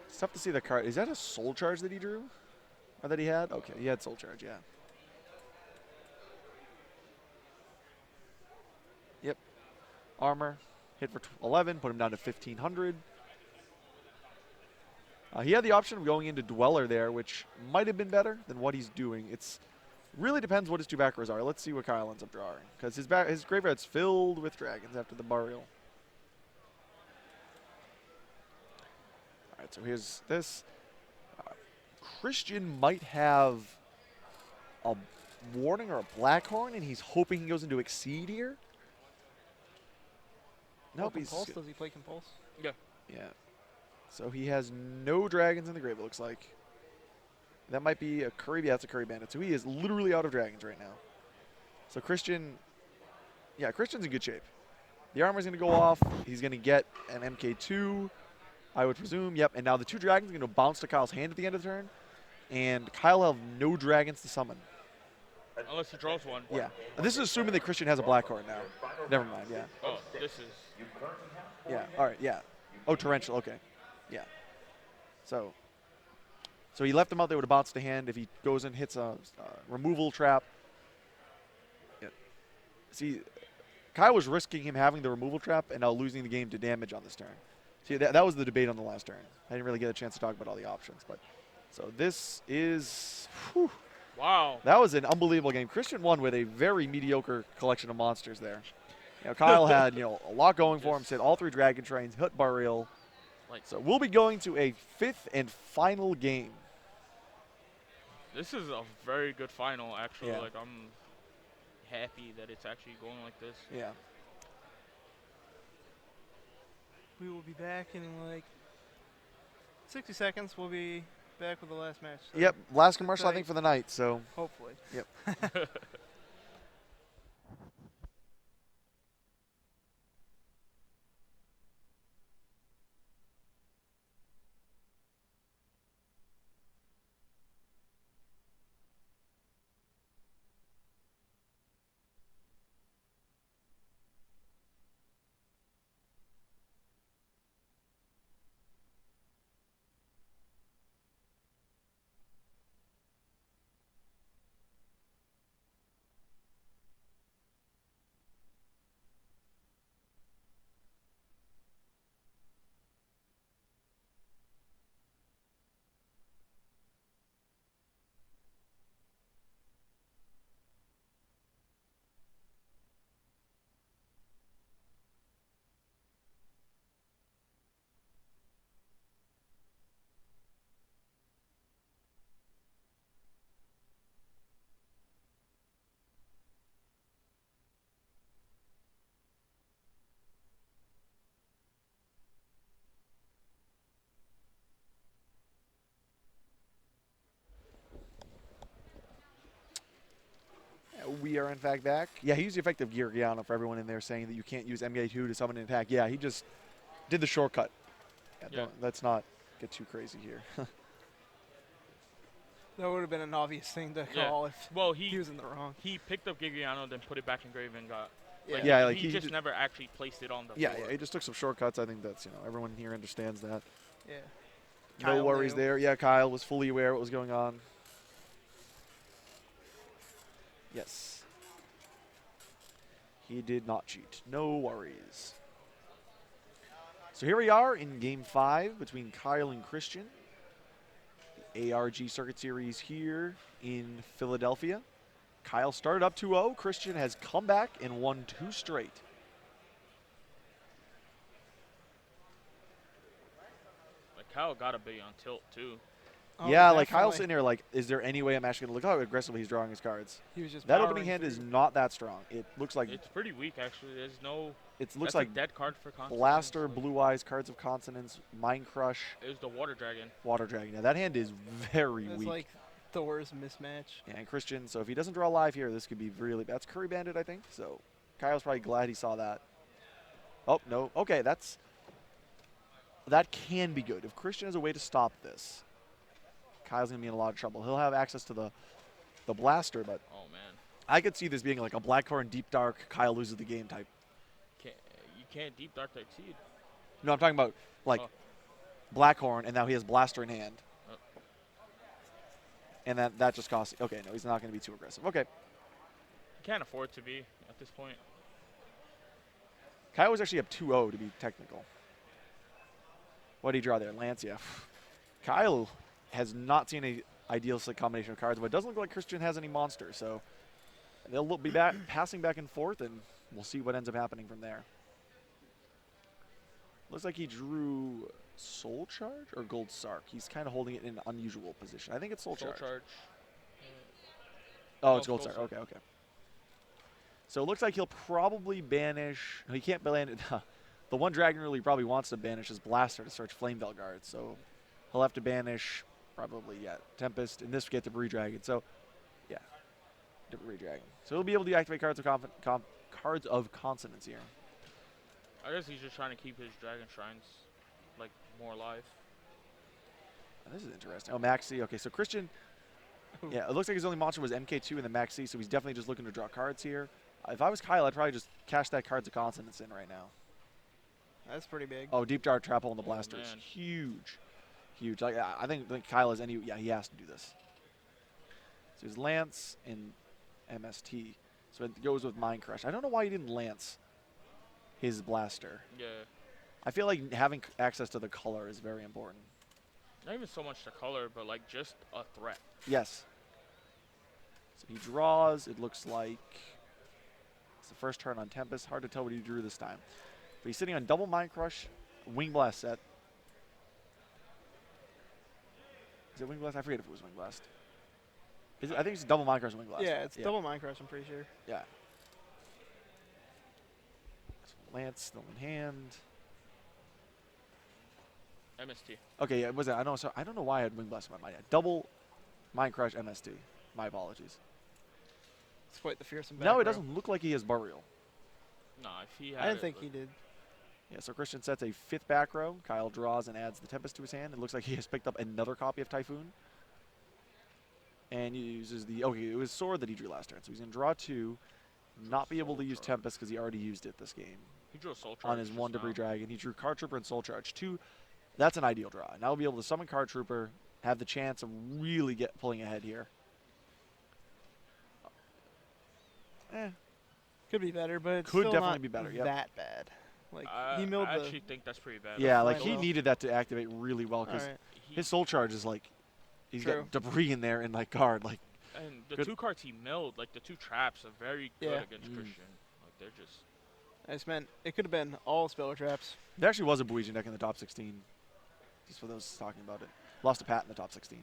It's tough to see the card. Is that a soul charge that he drew? Or that he had? Okay, he had soul charge, yeah. Yep. Armor. Hit for 11, put him down to 1,500. He had the option of going into Dweller there, which might have been better than what he's doing. It's really depends what his two back rows are. Let's see what Kyle ends up drawing. Because his graveyard's filled with dragons after the burial. All right, so here's this. Christian might have a warning or a blackhorn, and he's hoping he goes into Exceed here. Nope, he's Compulse? Does he play Compulse? Yeah. yeah. So he has no dragons in the grave, it looks like. That might be a Curry. Yeah, that's a Curry Bandit. So he is literally out of dragons right now. So Christian, yeah, Christian's in good shape. The armor's going to go off. He's going to get an MK2, I would presume. Yep, and now the two dragons are going to bounce to Kyle's hand at the end of the turn. And Kyle will have no dragons to summon. Unless he draws one. Yeah. And this is assuming that Christian has a blackhorn now. Never mind, yeah. Oh, this is. Yeah, all right, yeah. Oh, torrential, okay. Yeah. So he left him out there with a bounce to hand. If he goes and hits a removal trap. Yeah. See, Kyle was risking him having the removal trap and now losing the game to damage on this turn. See, that was the debate on the last turn. I didn't really get a chance to talk about all the options. But so this is, whew, Wow. that was an unbelievable game. Christian won with a very mediocre collection of monsters there. You know, Kyle had a lot going for him. Said all three Dragon Trains, hit Burial. So we'll be going to a fifth and final game. This is a very good final, actually. Yeah. Like, I'm happy that it's actually going like this. Yeah. We will be back in like 60 seconds. We'll be back with the last match. So Yep. Last commercial, I think, for the night. So. hopefully. Yep. We are, in fact, back. Yeah, he used the effective Geargia for everyone in there saying that you can't use MK2 to summon an attack. Yeah, he just did the shortcut. Yeah. Let's not get too crazy here. That would have been an obvious thing to call if he was in the wrong. He picked up Gigiano, then put it back in grave and got. Yeah. Like he just never actually placed it on the floor. floor. Yeah, he just took some shortcuts. I think that's, everyone here understands that. Yeah. No Kyle worries knew. there. Yeah, Kyle was fully aware what was going on. Yes. He did not cheat. No worries. So here we are in Game 5 between Kyle and Christian. The ARG Circuit Series here in Philadelphia. Kyle started up 2-0. Christian has come back and won 2 straight. Like, Kyle got to be on tilt, too. Oh, Yeah, like Kyle's definitely. sitting here like, is there any way I'm actually going to look how aggressively he's drawing his cards? He was just That opening powering hand is through. not that strong. It looks like It's pretty weak actually. There's no. it looks That's like a dead card for consonants. Blaster, like, Blue Eyes, Cards of Consonance, Mind Crush, It was the water dragon. Water Dragon. Now that hand is very It's weak. like the worst mismatch. Yeah, and Christian, so if he doesn't draw live here, this could be really bad. That's Curry Bandit, I think. So Kyle's probably glad he saw that. Oh, no. Okay, that can be good. If Christian has a way to stop this, Kyle's going to be in a lot of trouble. He'll have access to the Blaster, but Oh man. I could see this being like a Blackhorn Deep Dark, Kyle loses the game type. You can't deep dark that seed. No, I'm talking about like Oh. Blackhorn, and now he has Blaster in hand. Oh. And that just costs. Okay, no, he's not going to be too aggressive. Okay. You can't afford to be at this point. Kyle was actually up 2-0 to be technical. What did he draw there? Lance, yeah. Kyle has not seen a ideal slick combination of cards, but it doesn't look like Christian has any monsters, so they'll be passing back and forth, and we'll see what ends up happening from there. Looks like he drew Soul Charge or Gold Sark. He's kind of holding it in an unusual position. I think it's Soul Charge. Oh, it's Gold Sark. Okay, okay. So it looks like he'll probably banish. He can't ban it. The one dragon rule he probably wants to banish is Blaster to search Flame Bell Guard. So he'll have to banish probably, Tempest. In this, get Debris Dragon. So, yeah, Debris Dragon. So he'll be able to activate cards of Consonance here. I guess he's just trying to keep his dragon shrines like more alive. This is interesting. Oh, Maxi. Okay, so Christian. Yeah, it looks like his only monster was MK2 and the Maxi, so he's definitely just looking to draw cards here. If I was Kyle, I'd probably just cash that Cards of Consonance in right now. That's pretty big. Oh, Deep Dark Trap Hole in the Blaster is man. huge. Huge. Like, I think Kyle has any. Yeah, he has to do this. So he's Lance and MST. So it goes with Mind Crush. I don't know why he didn't Lance his Blaster. Yeah. I feel like having access to the color is very important. Not even so much the color, but like just a threat. Yes. So he draws. It looks like it's the first turn on Tempest. Hard to tell what he drew this time. But he's sitting on double Mind Crush, Wing Blast set. Is it Wing Blast? I forget if it was Wing Blast. I think it's double Mind Crush and Wing Blast. Yeah, it's double Mind Crush, I'm pretty sure. Yeah. So Lance still in hand. MST. Okay, yeah, was it? I don't know why I had Wing Blast in my mind. Yeah, double Mind Crush MST. My apologies. It's quite the fearsome back No, it row. doesn't look like he has Burial. Nah, if he had I didn't it, think but he did. Yeah, so Christian sets a 5th back row. Kyle draws and adds the Tempest to his hand. It looks like he has picked up another copy of Typhoon. And he uses the, okay, it was Sword that he drew last turn. So he's going to draw 2, not be able to use Tempest because he already used it this game. He drew a Soul Charge On his just 1 Debris now. Dragon. He drew Card Trooper and Soul Charge. 2, that's an ideal draw. Now he'll be able to summon Card Trooper, have the chance of really pulling ahead here. Could be better, but it's Could still definitely not be better, yep. that bad. Like, I he milled actually the... think that's pretty bad. Yeah, the like fly he well. needed that to activate really well because Alright. his Soul Charge is like, he's True. got debris in there and like guard. Like, And the Good. 2 cards he milled, like the 2 traps, are very good Yeah. against Christian. Like they're just. I just meant it could have been all Speller Traps. there actually was a Bouygues deck in the top 16. Just for those talking about it. Lost to Pat in the top 16.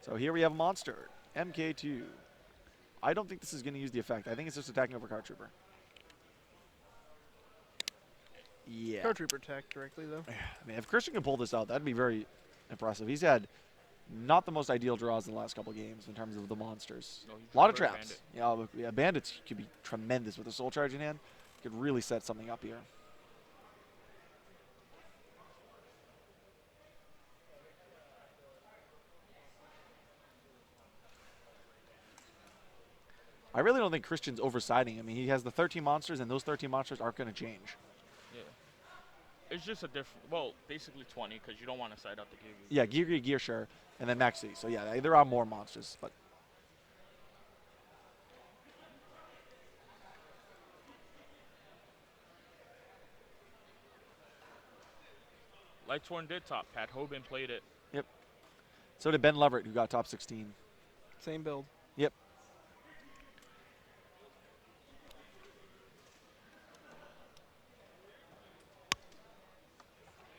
So here we have a monster, MK2. I don't think this is going to use the effect. I think it's just attacking over Card Trooper. Yeah. Card Trooper attack directly, though. I mean, if Christian can pull this out, that'd be very impressive. He's had not the most ideal draws in the last couple games in terms of the monsters. No, he A lot of drew traps. Yeah, bandits could be tremendous with a Soul Charge in hand. Could really set something up here. I really don't think Christian's oversiding. I mean, he has the 13 monsters, and those 13 monsters aren't going to change. Yeah. It's just a different. Well, basically 20 because you don't want to side out the Geargia. Yeah, Geargia, and then Maxi. So yeah, there are more monsters, but Lightsworn did top. Pat Hoban played it. so did Ben Leverett, who got top 16. Same build. Yep.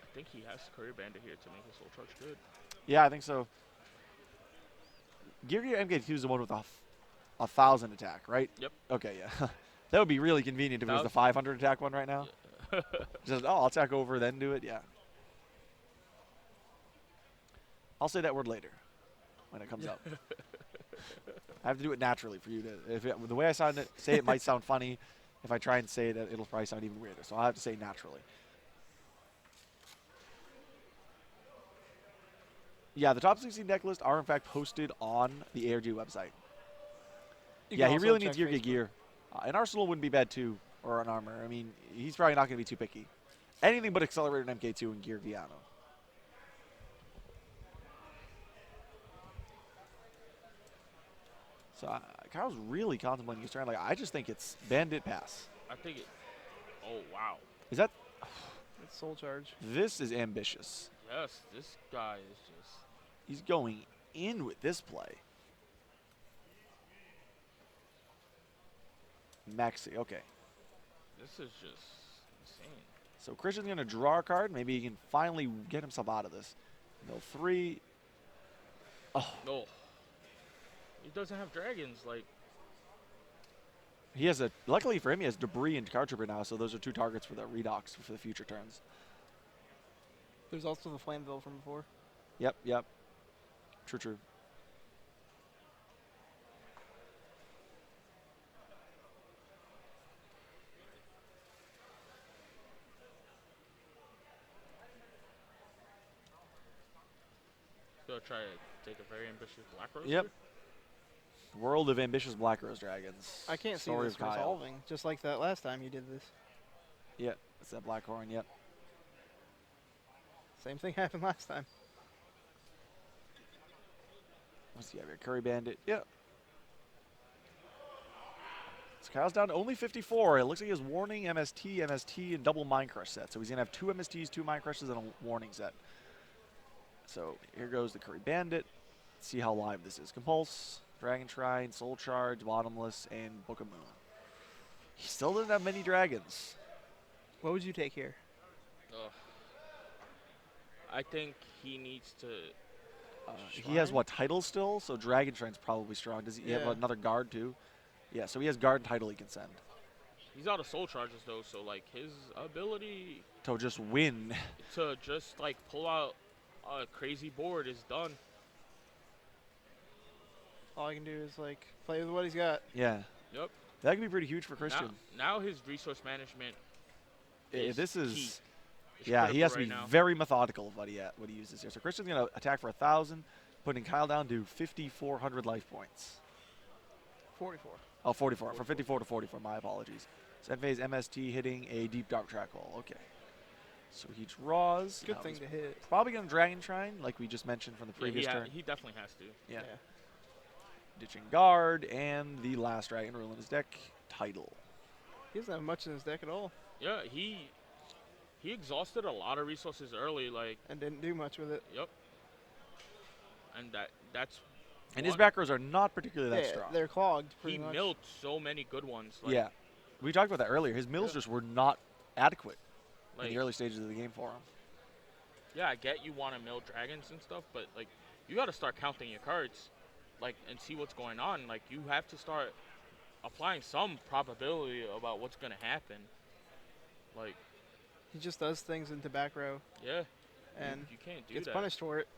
I think he has Curry Bandit here to make his soul charge good. Yeah, I think so. Geargia MK2 is the one with a 1,000 attack, right? Yep. Okay, yeah. That would be really convenient if it was the 500 attack one right now. Yeah. Just, I'll attack over, then do it. Yeah. I'll say that word later when it comes up. I have to do it naturally for you to. The way I say it might sound funny. If I try and say it, it'll probably sound even weirder. So I'll have to say naturally. Yeah, the top 16 deck list are in fact posted on the ARG website. Yeah, he really needs Geargia gear. An Arsenal wouldn't be bad too, or an armor. I mean, he's probably not going to be too picky. Anything but Accelerator and MK2 and Geargiano. So Kyle's really contemplating his turn. Like, I just think it's Bandit pass. I think it. Oh wow. Is that? It's soul charge. This is ambitious. Yes, this guy is just. He's going in with this play. Maxi, okay. This is just insane. So Christian's going to draw a card. Maybe he can finally get himself out of this. Mill 3. Oh. No. He doesn't have dragons. Like. He has luckily for him, he has Debris and Card Trooper now, so those are 2 targets for the Redox for the future turns. There's also the Flameville from before. Yep, yep. True, true. Gonna try to take a very ambitious Black Rose. Yep. Here. World of Ambitious Black Rose Dragons. I can't see Story this of Kyle. resolving, just like that last time you did this. Yep, that's that Black Horn, yep. Same thing happened last time. Let's see, I have your Curry Bandit. Yep. So Kyle's down to only 54. It looks like he has Warning, MST, and double Mind Crush set. So he's going to have 2 MSTs, 2 Mind Crushes, and a Warning set. So here goes the Curry Bandit. Let's see how live this is. Compulse, Dragon Shrine, Soul Charge, Bottomless, and Book of Moon. He still doesn't have many dragons. What would you take here? Ugh. I think he needs to. He has what, Title still? So Dragon Shrine's probably strong. Does he have Yeah. another guard too? Yeah, so he has guard and title he can send. He's out of soul charges though, so like his ability To just win. to just like pull out a crazy board is done. All I can do is like play with what he's got. Yeah. Yep. That could be pretty huge for Christian. Now his resource management. This is. key. It's Yeah, he has to critical be right now. very methodical of what he uses here. So Christian's going to attack for 1,000, putting Kyle down to 5,400 life points. 44. Oh, 44. From 54 to 44. My apologies. Send phase MST hitting a deep dark track hole. Okay. So he draws. Good Now thing he's to hit. Probably going to Dragon Shrine, like we just mentioned from the previous turn. He definitely has to. Yeah. Ditching guard and the last Dragon Rule in his deck, Title. He doesn't have much in his deck at all, Yeah, he exhausted a lot of resources early, like. and didn't do much with it. Yep. And that's. And his one- back rows are not particularly that Yeah, strong. they're clogged He pretty much. milled so many good ones. Like, Yeah. We talked about that earlier. His mills Yeah. just were not adequate in Like, the early stages of the game for him. yeah, I get you want to mill dragons and stuff, but like you got to start counting your cards, like and see what's going on. Like you have to start applying some probability about what's gonna happen. Like He just does things into back row yeah, and you can't do gets that. punished for it.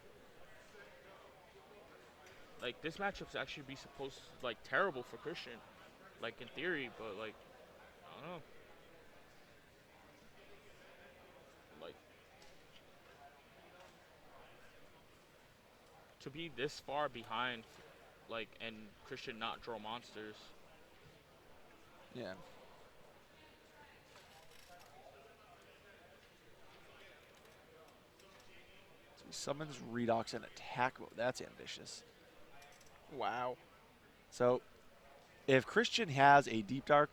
Like this matchup's actually be supposed like terrible for Christian, like in theory, but like I don't know. Like to be this far behind, like and Christian not draw monsters. Yeah. So he summons Redox and attack mode. That's ambitious. Wow. So if Christian has a Deep Dark,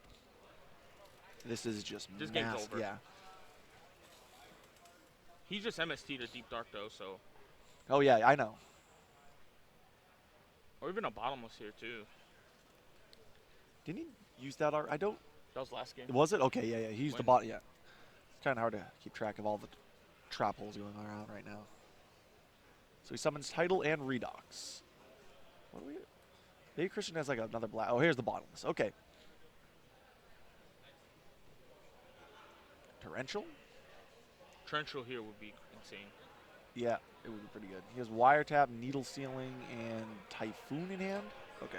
this is just This game's massive. over. Yeah. He just MST to Deep Dark though, so Oh, yeah, I know. or even a bottomless here too. Didn't he use that? I don't. That was last game. Was it? Okay, yeah, yeah. He used the When? bot. Yeah. It's kind of hard to keep track of all the trap holes going around right now. So he summons Tidal and Redox. What do we? Maybe Christian has like another black. Oh, here's the bottomless. Okay. Torrential? Torrential here would be insane. Yeah, it would be pretty good. He has Wiretap, Needle Sealing, and Typhoon in hand. Okay.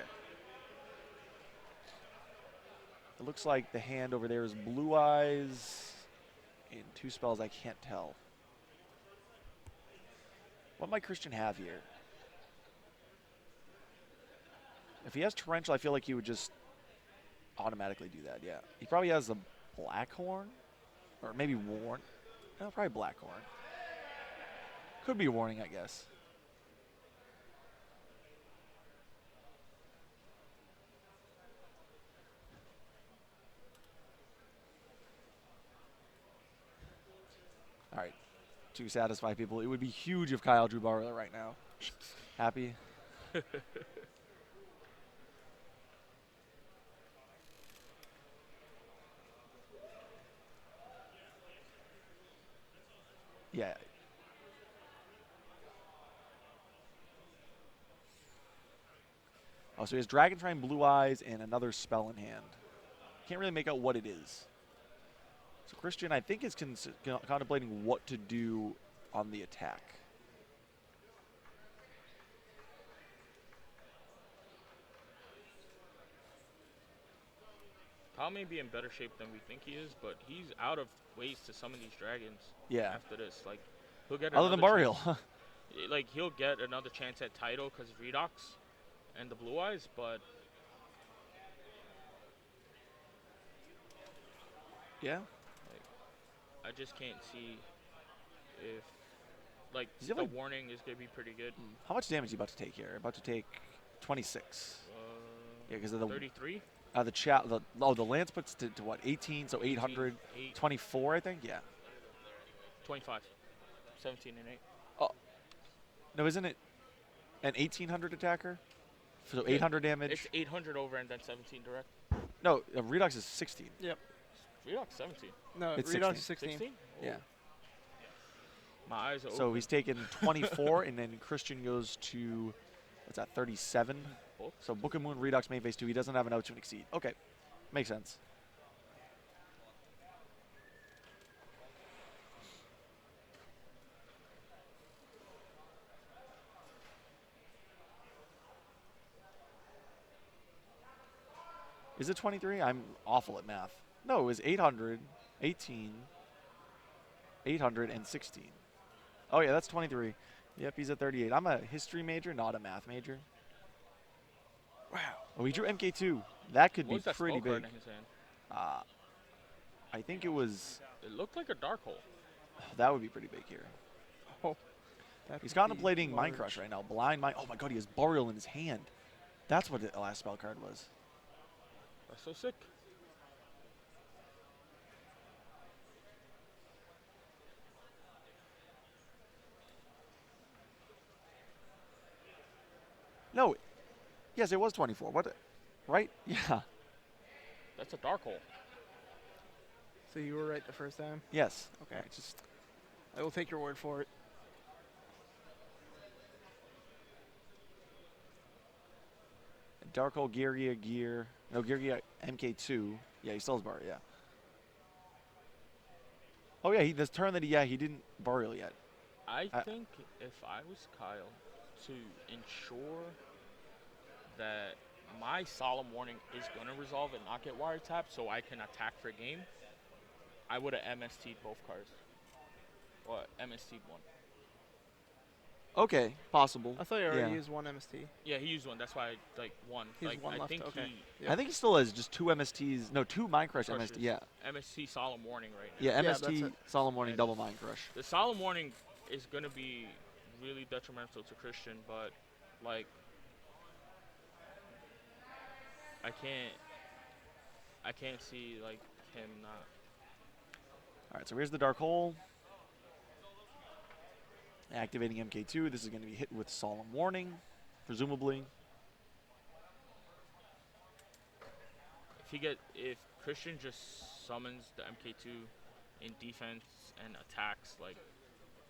It looks like the hand over there is Blue Eyes and 2 spells I can't tell. What might Christian have here? If he has Torrential, I feel like he would just automatically do that, yeah. He probably has a Blackhorn, or maybe Warn. No, probably Blackhorn. Could be a Warning, I guess. All right, to satisfy people, it would be huge if Kyle drew Barwiller right now. Happy? Yeah. Oh, so he has Dragon Trine, Blue Eyes, and another spell in hand. Can't really make out what it is. So Christian, I think, is contemplating what to do on the attack. Kyle may be in better shape than we think he is, but he's out of ways to summon these dragons. Yeah. After this, like, he'll get Other than Burial. Like, he'll get another chance at title because of Redox and the Blue Eyes, but Yeah. I just can't see if, like, Does he the have, like- warning is going to be pretty good. How much damage is he about to take here? About to take 26. Yeah, because of the 33? the lance puts to what, 18, so 800, 8, 24, I think. Yeah. 25, 17 and 8. No, isn't it an 1800 attacker? So 800 damage. It's 800 over and then 17 direct. No, Redox is 16. Yep. Redox 17. No, It's Redox 16. is 16. 16? Yeah. My eyes are So open. he's taken 24, and then Christian goes to, what's that, 37? Book? So Book of Moon, Redox, main phase 2. He doesn't have an out to exceed. Okay. Makes sense. Is it 23? I'm awful at math. No, it was 800, 18, 800, and 16. Oh, yeah, that's 23. Yep, he's at 38. I'm a history major, not a math major. Wow. Oh, he drew MK2. That could What be was that pretty spell card big. in his hand? I think it was. It looked like a dark hole. That would be pretty big here. Oh, that He's would be contemplating Mind large. Crush right now. Blind Mind. Oh my god, he has Burial in his hand. That's what the last spell card was. That's so sick. No. Yes, it was 24. What? Right? Yeah. That's a dark hole. So you were right the first time. Yes. Okay. Alright, just I will take your word for it. Dark Hole, Geargia, Gear. No, Geargia, MK2. Yeah, he still has Burial, yeah. Oh, yeah, this turn that he didn't Burial yet. I think if I was Kyle, to ensure that my Solemn Warning is going to resolve and not get wiretapped so I can attack for game, I would have MST'd both cards. Or MST'd one. Okay, possible. I thought you already Yeah. used one MST. Yeah, he used one. That's why, one. He has Like, one I left, think okay. he Yep. I think he still has just 2 MSTs. No, 2 Mind Crush Crushes. MST. Yeah. MST Solemn Warning right now. Yeah, Yeah, MST, that's it. Solemn Warning, And double Mind Crush. The Solemn Warning is going to be really detrimental to Christian, but, like, I can't see, like, him not. All right, so here's the Dark Hole. Activating MK2. This is going to be hit with Solemn Warning, presumably. If Christian just summons the MK2 in defense and attacks, like,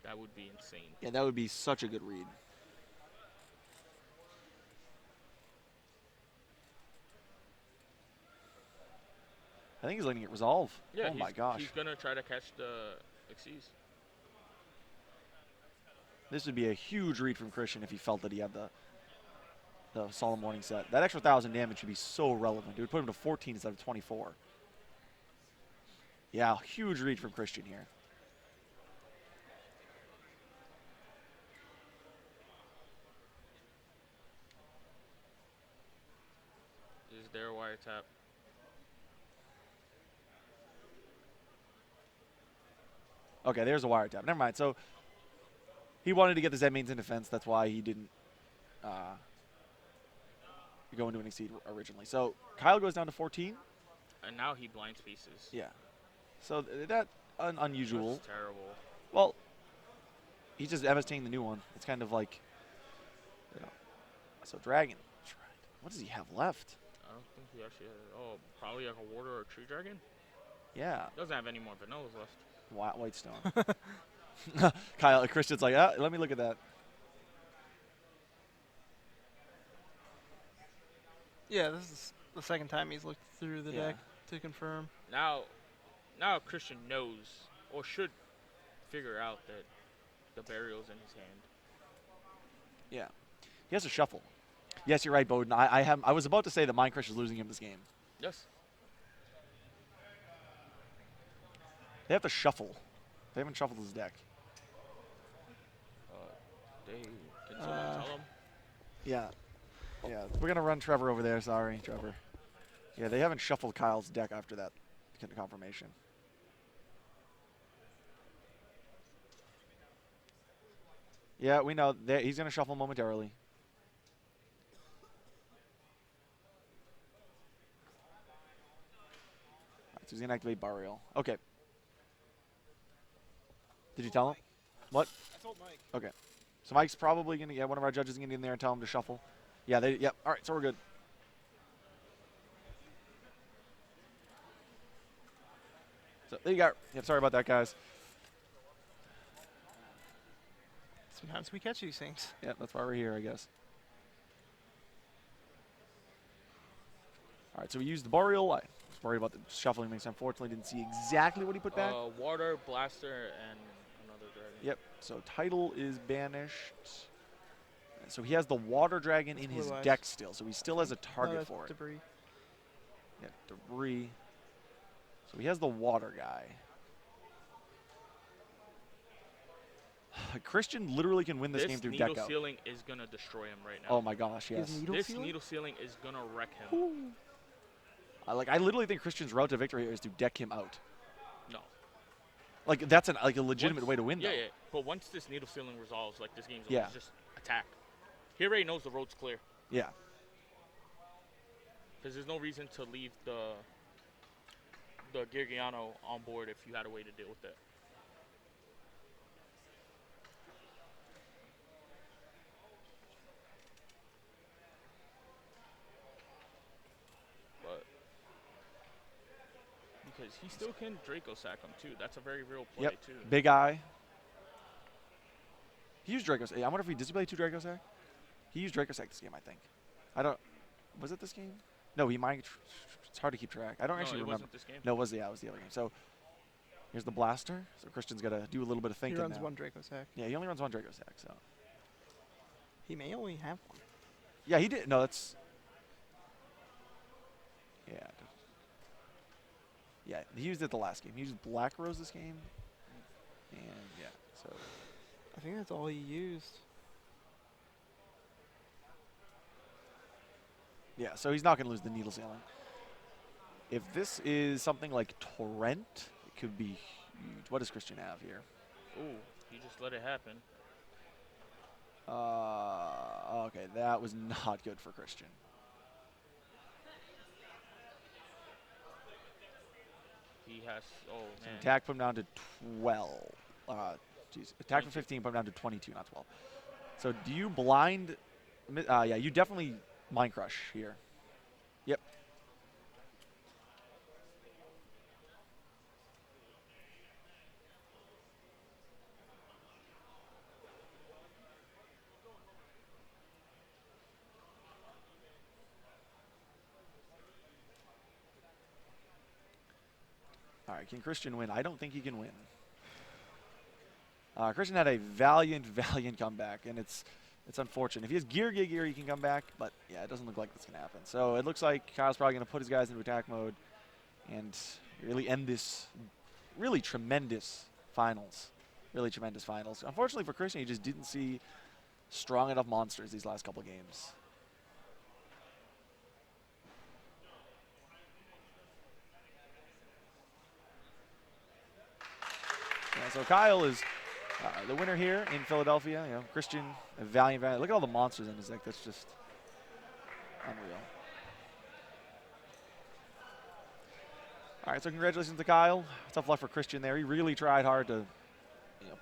That would be insane. Yeah, that would be such a good read. I think he's letting it resolve. Yeah, Oh my gosh. he's gonna try to catch the Xyz. This would be a huge read from Christian if he felt that he had the Solemn Warning set. That extra 1,000 damage would be so relevant. It would put him to 14 instead of 24. Yeah, huge read from Christian here. Is there a wiretap? Okay, there's a wiretap. Never mind. So he wanted to get the Zed mains in defense. That's why he didn't go into an Exceed originally. So Kyle goes down to 14. And now he blind spaces. Yeah. So that unusual. That's terrible. Well, he's just devastating the new one. It's kind of like, you know. So Dragon. What does he have left? I don't think he actually has, oh, probably like a warder or a tree dragon? Yeah. Doesn't have any more vanillas left. White Stone. Kyle, Christian's like, let me look at that. Yeah, this is the second time he's looked through the Yeah. deck to confirm. Now Christian knows, or should figure out that the burial's in his hand. Yeah. He has to shuffle. Yes, you're right, Bowden. I was about to say that Mind Crush is losing him this game. Yes. They have to shuffle. They haven't shuffled his deck. Can someone tell him? Yeah. Yeah. We're going to run Trevor over there. Sorry, Trevor. Yeah, they haven't shuffled Kyle's deck after that confirmation. Yeah, we know. He's going to shuffle momentarily. All right, so he's going to activate Burial. Okay. Did you tell him? What? I told Mike. Okay. So Mike's probably going to get one of our judges going to get in there and tell him to shuffle. Yeah, yep. All right, so we're good. So there you go. Yep, sorry about that, guys. Sometimes we catch these things. Yeah, that's why we're here, I guess. All right, so we used the Boreal. I was worried about the shuffling mix. Unfortunately, didn't see exactly what he put back. Water, Blaster, and another dragon. Yep, so Title is banished. So he has the Water Dragon in his deck still, so he still has a target for it. Debris. Yeah, Debris. So he has the Water guy. Christian literally can win this game through deck out. This needle ceiling is going to destroy him right now. Oh my gosh, yes. This needle ceiling is going to wreck him. I literally think Christian's route to victory here is to deck him out. No. Like, that's a legitimate way to win, though. Yeah. But once this needle ceiling resolves, like, this game's Yeah. over. Just attack. He already knows the road's clear. Yeah. Because there's no reason to leave the Geargiano on board if you had a way to deal with it. But because he still can Draco sack him too. That's a very real play too. Big Eye. He used Draco Sack. I wonder if did he play 2 Draco Sack? He used Draco Sack this game, I think. Was it this game? No, he might. It's hard to keep track. I don't actually remember. Wasn't this game. No, it was the other game. So here's the Blaster. So Christian's got to do a little bit of thinking He runs now. one Draco Sack. Yeah, he only runs 1 Draco Sack, so. He may only have one. Yeah, he did. No, that's. Yeah. Yeah, he used it the last game. He used Black Rose this game. And yeah, so. I think that's all he used. Yeah, so he's not going to lose the needle ceiling. If this is something like Torrent, it could be huge. What does Christian have here? Ooh, he just let it happen. Okay, that was not good for Christian. He has, So man. attack put him down to 12. Attack for 15 put him down to 22, not 12. So do you blind? Yeah, you definitely Mind Crush here. Yep. right, can Christian win? I don't think he can win. Christian had a valiant, valiant comeback, and it's unfortunate. If he has Geargia gear, he can come back, but yeah, it doesn't look like that's going to happen. So it looks like Kyle's probably going to put his guys into attack mode and really end this really tremendous finals. Really tremendous finals. Unfortunately for Christian, he just didn't see strong enough monsters these last couple games. Yeah, so Kyle is the winner here in Philadelphia. You know, Christian, a valiant. Look at all the monsters in his deck. That's just unreal. All right, so congratulations to Kyle. Tough luck for Christian there. He really tried hard to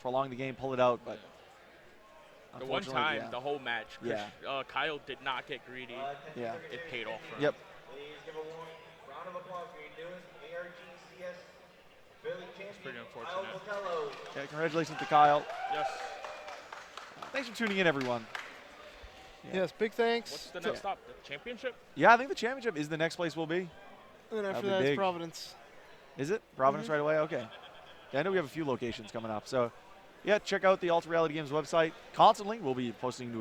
prolong the game, pull it out, but the one time, the whole match, yeah. Kyle did not get greedy. Yeah. It paid off for him. Yep. Please give a round of applause for your newest ARGCS Philly champion, pretty unfortunate. Botelho. Yeah, congratulations to Kyle. Yes. Thanks for tuning in, everyone. Yeah. Yes, big thanks. What's the next stop? The championship? Yeah, I think the championship is the next place we'll be. And then after That'll be that, big. it's Providence. Is it? Providence right away? Okay. Yeah, I know we have a few locations coming up. So, yeah, check out the Ultra Reality Games website. Constantly, we'll be posting new